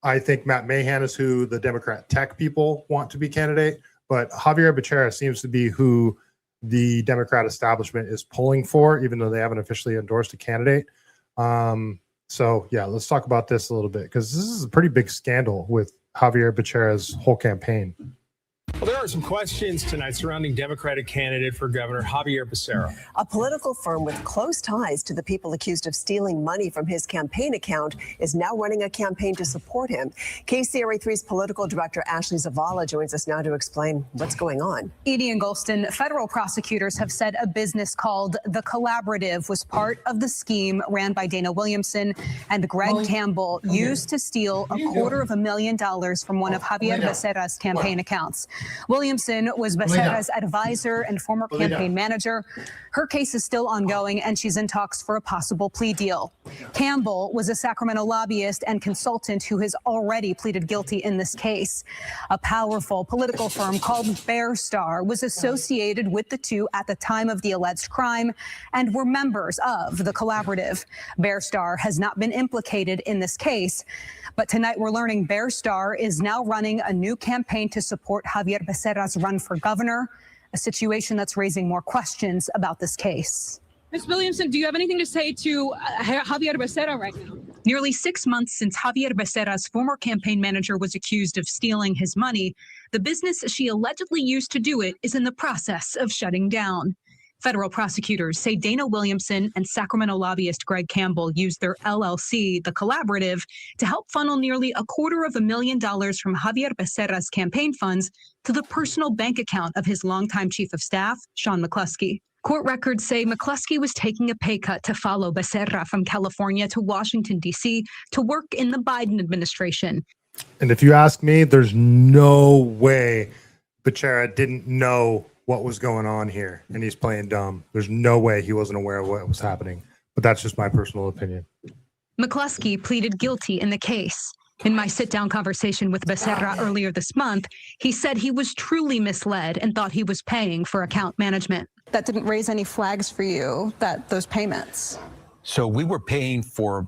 I think Matt Mahan is who the Democrat tech people want to be candidate, but Javier Becerra seems to be who the Democrat establishment is pulling for, even though they haven't officially endorsed a candidate. So yeah, let's talk about this a little bit, because this is a pretty big scandal with Javier Becerra's whole campaign. Well, there are some questions tonight surrounding Democratic candidate for governor Javier Becerra. A political firm with close ties to the people accused of stealing money from his campaign account is now running a campaign to support him. KCRA3's political director Ashley Zavala joins us now to explain what's going on. Edie and Golston, federal prosecutors have said a business called The Collaborative was part of the scheme ran by Dana Williamson and Greg Campbell used to steal $250,000 from one of Javier Becerra's campaign accounts. Williamson was Becerra's advisor and former campaign manager. Her case is still ongoing, and she's in talks for a possible plea deal. Campbell was a Sacramento lobbyist and consultant who has already pleaded guilty in this case. A powerful political firm called Bear Star was associated with the two at the time of the alleged crime and were members of the collaborative. Bear Star has not been implicated in this case, but tonight we're learning Bear Star is now running a new campaign to support Javier Becerra's run for governor, a situation that's raising more questions about this case. Ms. Williamson, do you have anything to say to Javier Becerra right now? Nearly 6 months since Javier Becerra's former campaign manager was accused of stealing his money, the business she allegedly used to do it is in the process of shutting down. Federal prosecutors say Dana Williamson and Sacramento lobbyist Greg Campbell used their LLC, the Collaborative, to help funnel nearly $250,000 from Javier Becerra's campaign funds to the personal bank account of his longtime chief of staff, Sean McCluskey. Court records say McCluskey was taking a pay cut to follow Becerra from California to Washington, D.C. to work in the Biden administration. And if you ask me, there's no way Becerra didn't know what was going on here and he's playing dumb. There's no way he wasn't aware of what was happening. But that's just my personal opinion. McCluskey pleaded guilty in the case. In my sit-down conversation with Becerra earlier this month, he said he was truly misled and thought he was paying for account management. That didn't raise any flags for you, those payments? So we were paying for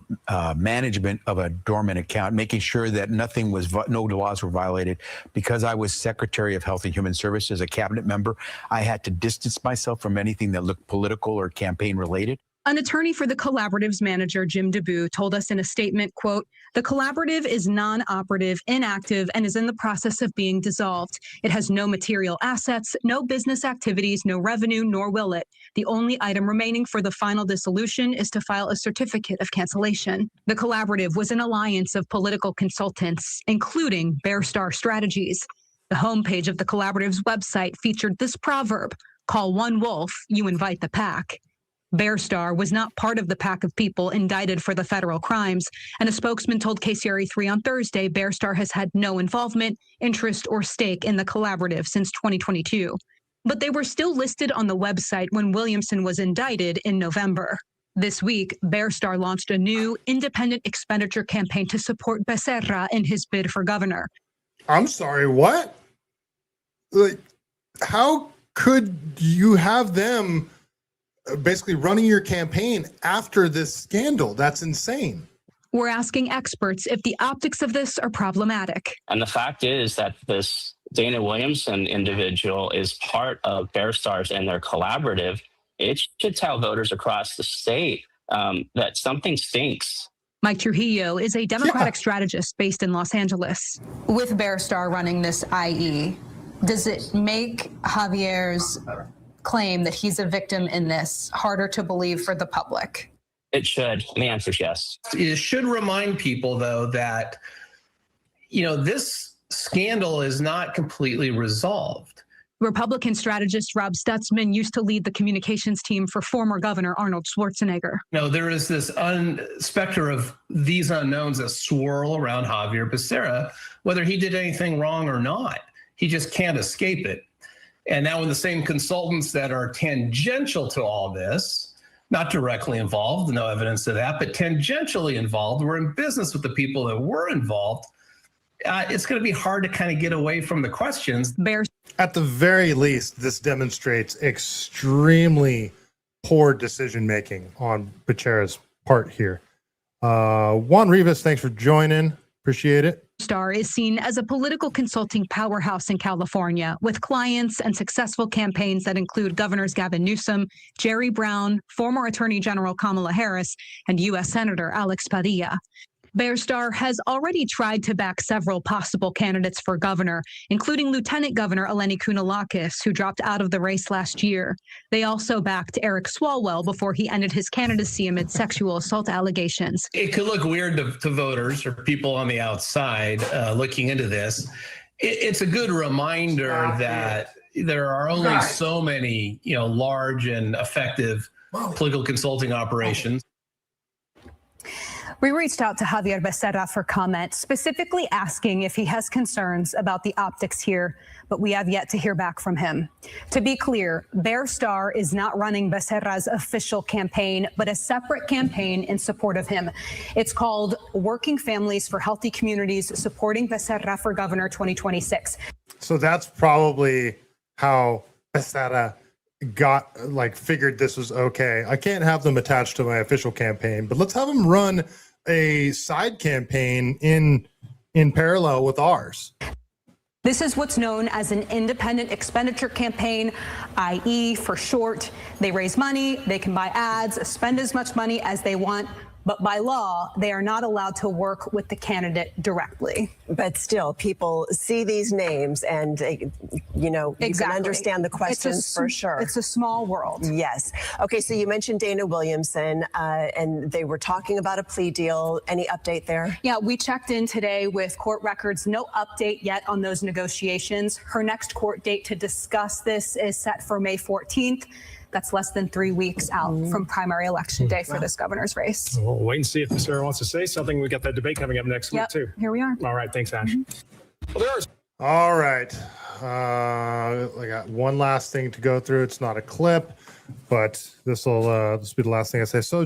management of a dormant account, making sure that no laws were violated. Because I was Secretary of Health and Human Services, a cabinet member, I had to distance myself from anything that looked political or campaign related. An attorney for the Collaborative's manager, Jim DeBoo, told us in a statement, quote, "The Collaborative is non-operative, inactive, and is in the process of being dissolved. It has no material assets, no business activities, no revenue, nor will it. The only item remaining for the final dissolution is to file a certificate of cancellation." The Collaborative was an alliance of political consultants, including Bear Star Strategies. The homepage of the Collaborative's website featured this proverb: "Call one wolf, you invite the pack." Bear Star was not part of the pack of people indicted for the federal crimes, and a spokesman told KCRA3 on Thursday Bear Star has had no involvement, interest, or stake in the Collaborative since 2022. But they were still listed on the website when Williamson was indicted in November. This week, Bear Star launched a new independent expenditure campaign to support Becerra in his bid for governor. I'm sorry, what? Like, how could you have them basically running your campaign after this scandal? That's insane. We're asking experts if the optics of this are problematic. And the fact is that this Dana Williamson individual is part of Bear Stars and their Collaborative. It should tell voters across the state that something stinks. Mike Trujillo is a Democratic strategist based in Los Angeles. With Bear Star running this IE, does it make Javier's claim that he's a victim in this harder to believe for the public? It should. The answer is yes. It should remind people, though, that, this scandal is not completely resolved. Republican strategist Rob Stutzman used to lead the communications team for former Governor Arnold Schwarzenegger. There is this specter of these unknowns that swirl around Javier Becerra, whether he did anything wrong or not. He just can't escape it. And now when the same consultants that are tangential to all this, not directly involved, no evidence of that, but tangentially involved, were in business with the people that were involved, it's going to be hard to kind of get away from the questions. At the very least, this demonstrates extremely poor decision-making on Becerra's part here. Juan Rivas, thanks for joining. Appreciate it. Star is seen as a political consulting powerhouse in California with clients and successful campaigns that include Governors Gavin Newsom, Jerry Brown, former Attorney General Kamala Harris, and U.S. Senator Alex Padilla. Bear Star has already tried to back several possible candidates for governor, including Lieutenant Governor Eleni Kounalakis, who dropped out of the race last year. They also backed Eric Swalwell before he ended his candidacy amid sexual assault allegations. It could look weird to voters or people on the outside looking into this. It's a good reminder that there are only so many, large and effective political consulting operations. We reached out to Javier Becerra for comment, specifically asking if he has concerns about the optics here, but we have yet to hear back from him. To be clear, Bear Star is not running Becerra's official campaign, but a separate campaign in support of him. It's called Working Families for Healthy Communities Supporting Becerra for Governor 2026. So that's probably how Becerra figured this was okay. I can't have them attached to my official campaign, but let's have them run a side campaign in parallel with ours. This is what's known as an independent expenditure campaign, i.e. for short. They raise money, they can buy ads, spend as much money as they want, but by law, they are not allowed to work with the candidate directly. But still, people see these names and, you know, you can understand the questions for sure. It's a small world. Yes. Okay, so you mentioned Dana Williamson, and they were talking about a plea deal. Any update there? Yeah, we checked in today with court records. No update yet on those negotiations. Her next court date to discuss this is set for May 14th. That's less than 3 weeks out from primary election day for this governor's race. We'll wait and see if Becerra wants to say something. We got that debate coming up next week, too. Here we are. All right. Thanks, Ash. All right. I got one last thing to go through. It's not a clip, but this will be the last thing I say. So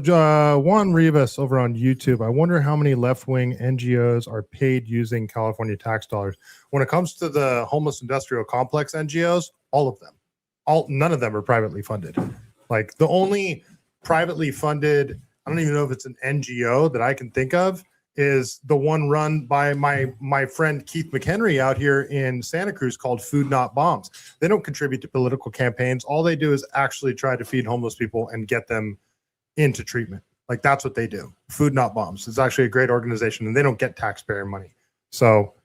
Juan Rivas over on YouTube, I wonder how many left-wing NGOs are paid using California tax dollars. When it comes to the homeless industrial complex NGOs, all of them. None of them are privately funded. Like the only privately funded, I don't even know if it's an NGO that I can think of, is the one run by my friend Keith McHenry out here in Santa Cruz called Food Not Bombs. They don't contribute to political campaigns. All they do is actually try to feed homeless people and get them into treatment. Like that's what they do. Food Not Bombs. It's actually a great organization and they don't get taxpayer money. So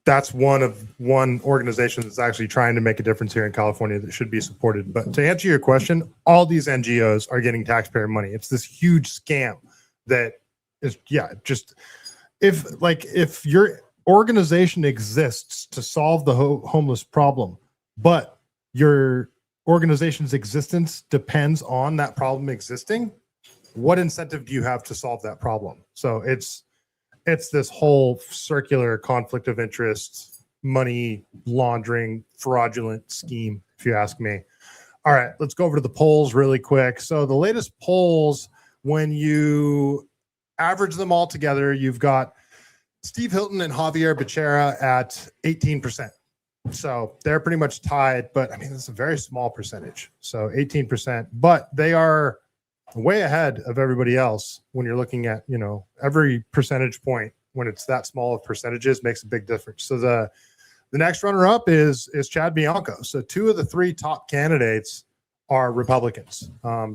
that's one organization that's actually trying to make a difference here in California that should be supported. But to answer your question, all these NGOs are getting taxpayer money. It's this huge scam that is, just if your organization exists to solve the homeless problem, but your organization's existence depends on that problem existing, what incentive do you have to solve that problem? So it's this whole circular conflict of interest, money laundering, fraudulent scheme, if you ask me. All right, let's go over to the polls really quick. So the latest polls, when you average them all together, you've got Steve Hilton and Javier Becerra at 18%. So they're pretty much tied, but I mean, it's a very small percentage. So 18%, but they are way ahead of everybody else when you're looking at, every percentage point when it's that small of percentages makes a big difference. So the next runner up is Chad Bianco. So 2 of the 3 top candidates are Republicans.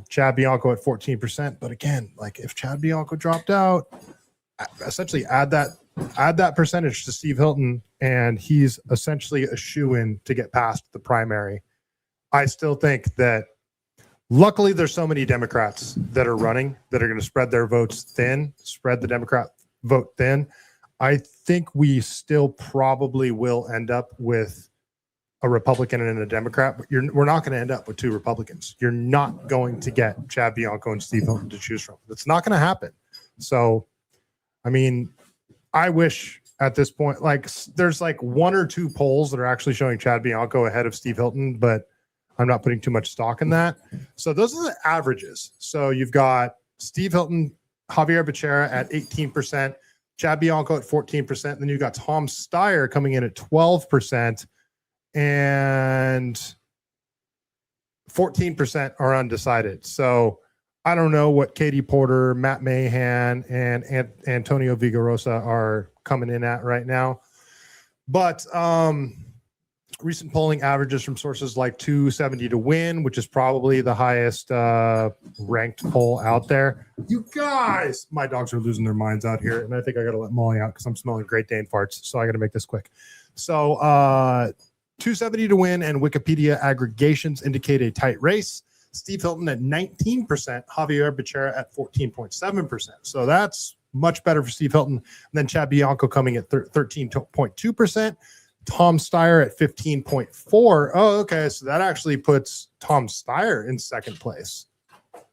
Chad Bianco at 14%. But again, like if Chad Bianco dropped out, essentially add that percentage to Steve Hilton, and he's essentially a shoo-in to get past the primary. I still think that luckily there's so many Democrats that are running that are going to spread their votes thin, spread the Democrat vote thin. I think we still probably will end up with a Republican and a Democrat, but we're not going to end up with 2 Republicans. You're not going to get Chad Bianco and Steve Hilton to choose from. That's not going to happen. So, I mean, I wish at this point, there's 1 or 2 polls that are actually showing Chad Bianco ahead of Steve Hilton, but I'm not putting too much stock in that. So those are the averages. So you've got Steve Hilton, Javier Becerra at 18%, Chad Bianco at 14%. And then you've got Tom Steyer coming in at 12%, and 14% are undecided. So I don't know what Katie Porter, Matt Mahan, and Antonio Vigarosa are coming in at right now. But recent polling averages from sources like 270 to win, which is probably the highest ranked poll out there. You guys, my dogs are losing their minds out here, and I think I got to let Molly out because I'm smelling Great Dane farts, so I got to make this quick. So 270 to win, and Wikipedia aggregations indicate a tight race. Steve Hilton at 19%, Javier Becerra at 14.7%. So that's much better for Steve Hilton. And then Chad Bianco coming at 13.2%. Tom Steyer at 15.4. Oh, okay. So that actually puts Tom Steyer in second place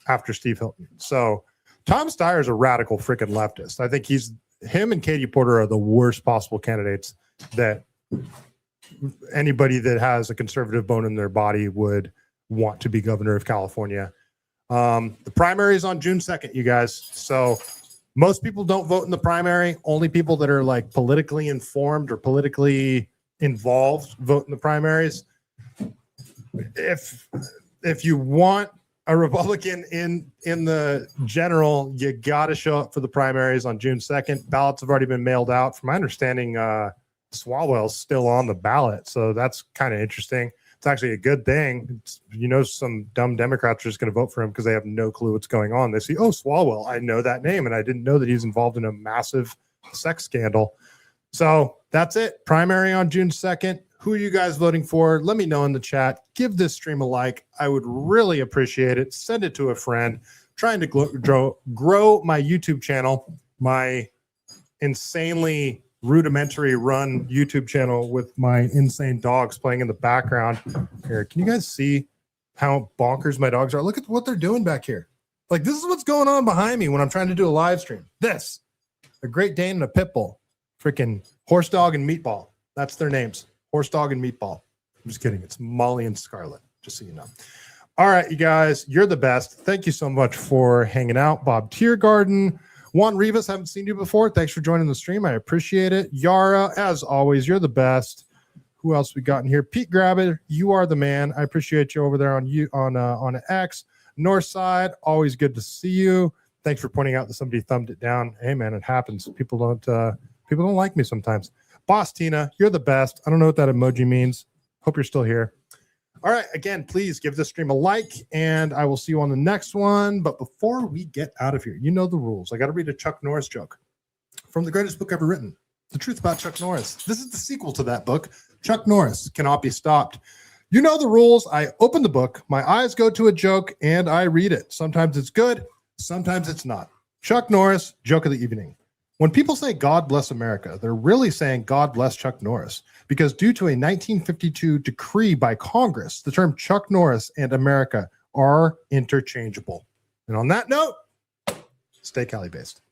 after Steve Hilton. So Tom Steyer is a radical freaking leftist. I think him and Katie Porter are the worst possible candidates that anybody that has a conservative bone in their body would want to be governor of California. The primary is on June 2nd, you guys. So most people don't vote in the primary. Only people that are politically informed or politically involved vote in the primaries. If you want a Republican in the general, you got to show up for the primaries on June 2nd. Ballots have already been mailed out. From my understanding, Swalwell's still on the ballot. So that's kind of interesting. It's actually a good thing. Some dumb Democrats are just going to vote for him because they have no clue what's going on. They see, oh, Swalwell, I know that name, and I didn't know that he's involved in a massive sex scandal. So that's it. Primary on June 2nd. Who are you guys voting for? Let me know in the chat. Give this stream a like. I would really appreciate it. Send it to a friend. Trying to grow my YouTube channel, my insanely rudimentary run YouTube channel with my insane dogs playing in the background. Here, can you guys see how bonkers my dogs are? Look at what they're doing back here. Like, this is what's going on behind me when I'm trying to do a live stream. This, a Great Dane and a Pit Bull, freaking Horse Dog and Meatball. That's their names. Horse Dog and Meatball. I'm just kidding. It's Molly and Scarlet, just so you know. All right, you guys, you're the best. Thank you so much for hanging out. Bob Tiergarden, Juan Rivas, haven't seen you before. Thanks for joining the stream. I appreciate it. Yara, as always, you're the best. Who else we got in here? Pete Grabber, you are the man. I appreciate you over there on X. Northside, always good to see you. Thanks for pointing out that somebody thumbed it down. Hey man, it happens. People don't like me sometimes. Boss Tina, you're the best. I don't know what that emoji means. Hope you're still here. All right, again, please give this stream a like, and I will see you on the next one. But before we get out of here, you know the rules. I got to read a Chuck Norris joke from the greatest book ever written, The Truth About Chuck Norris. This is the sequel to that book, Chuck Norris Cannot Be Stopped. You know the rules. I open the book, my eyes go to a joke, and I read it. Sometimes it's good, sometimes it's not. Chuck Norris, joke of the evening. When people say God bless America, they're really saying God bless Chuck Norris, because due to a 1952 decree by Congress, the term Chuck Norris and America are interchangeable. And on that note, stay CaliBased.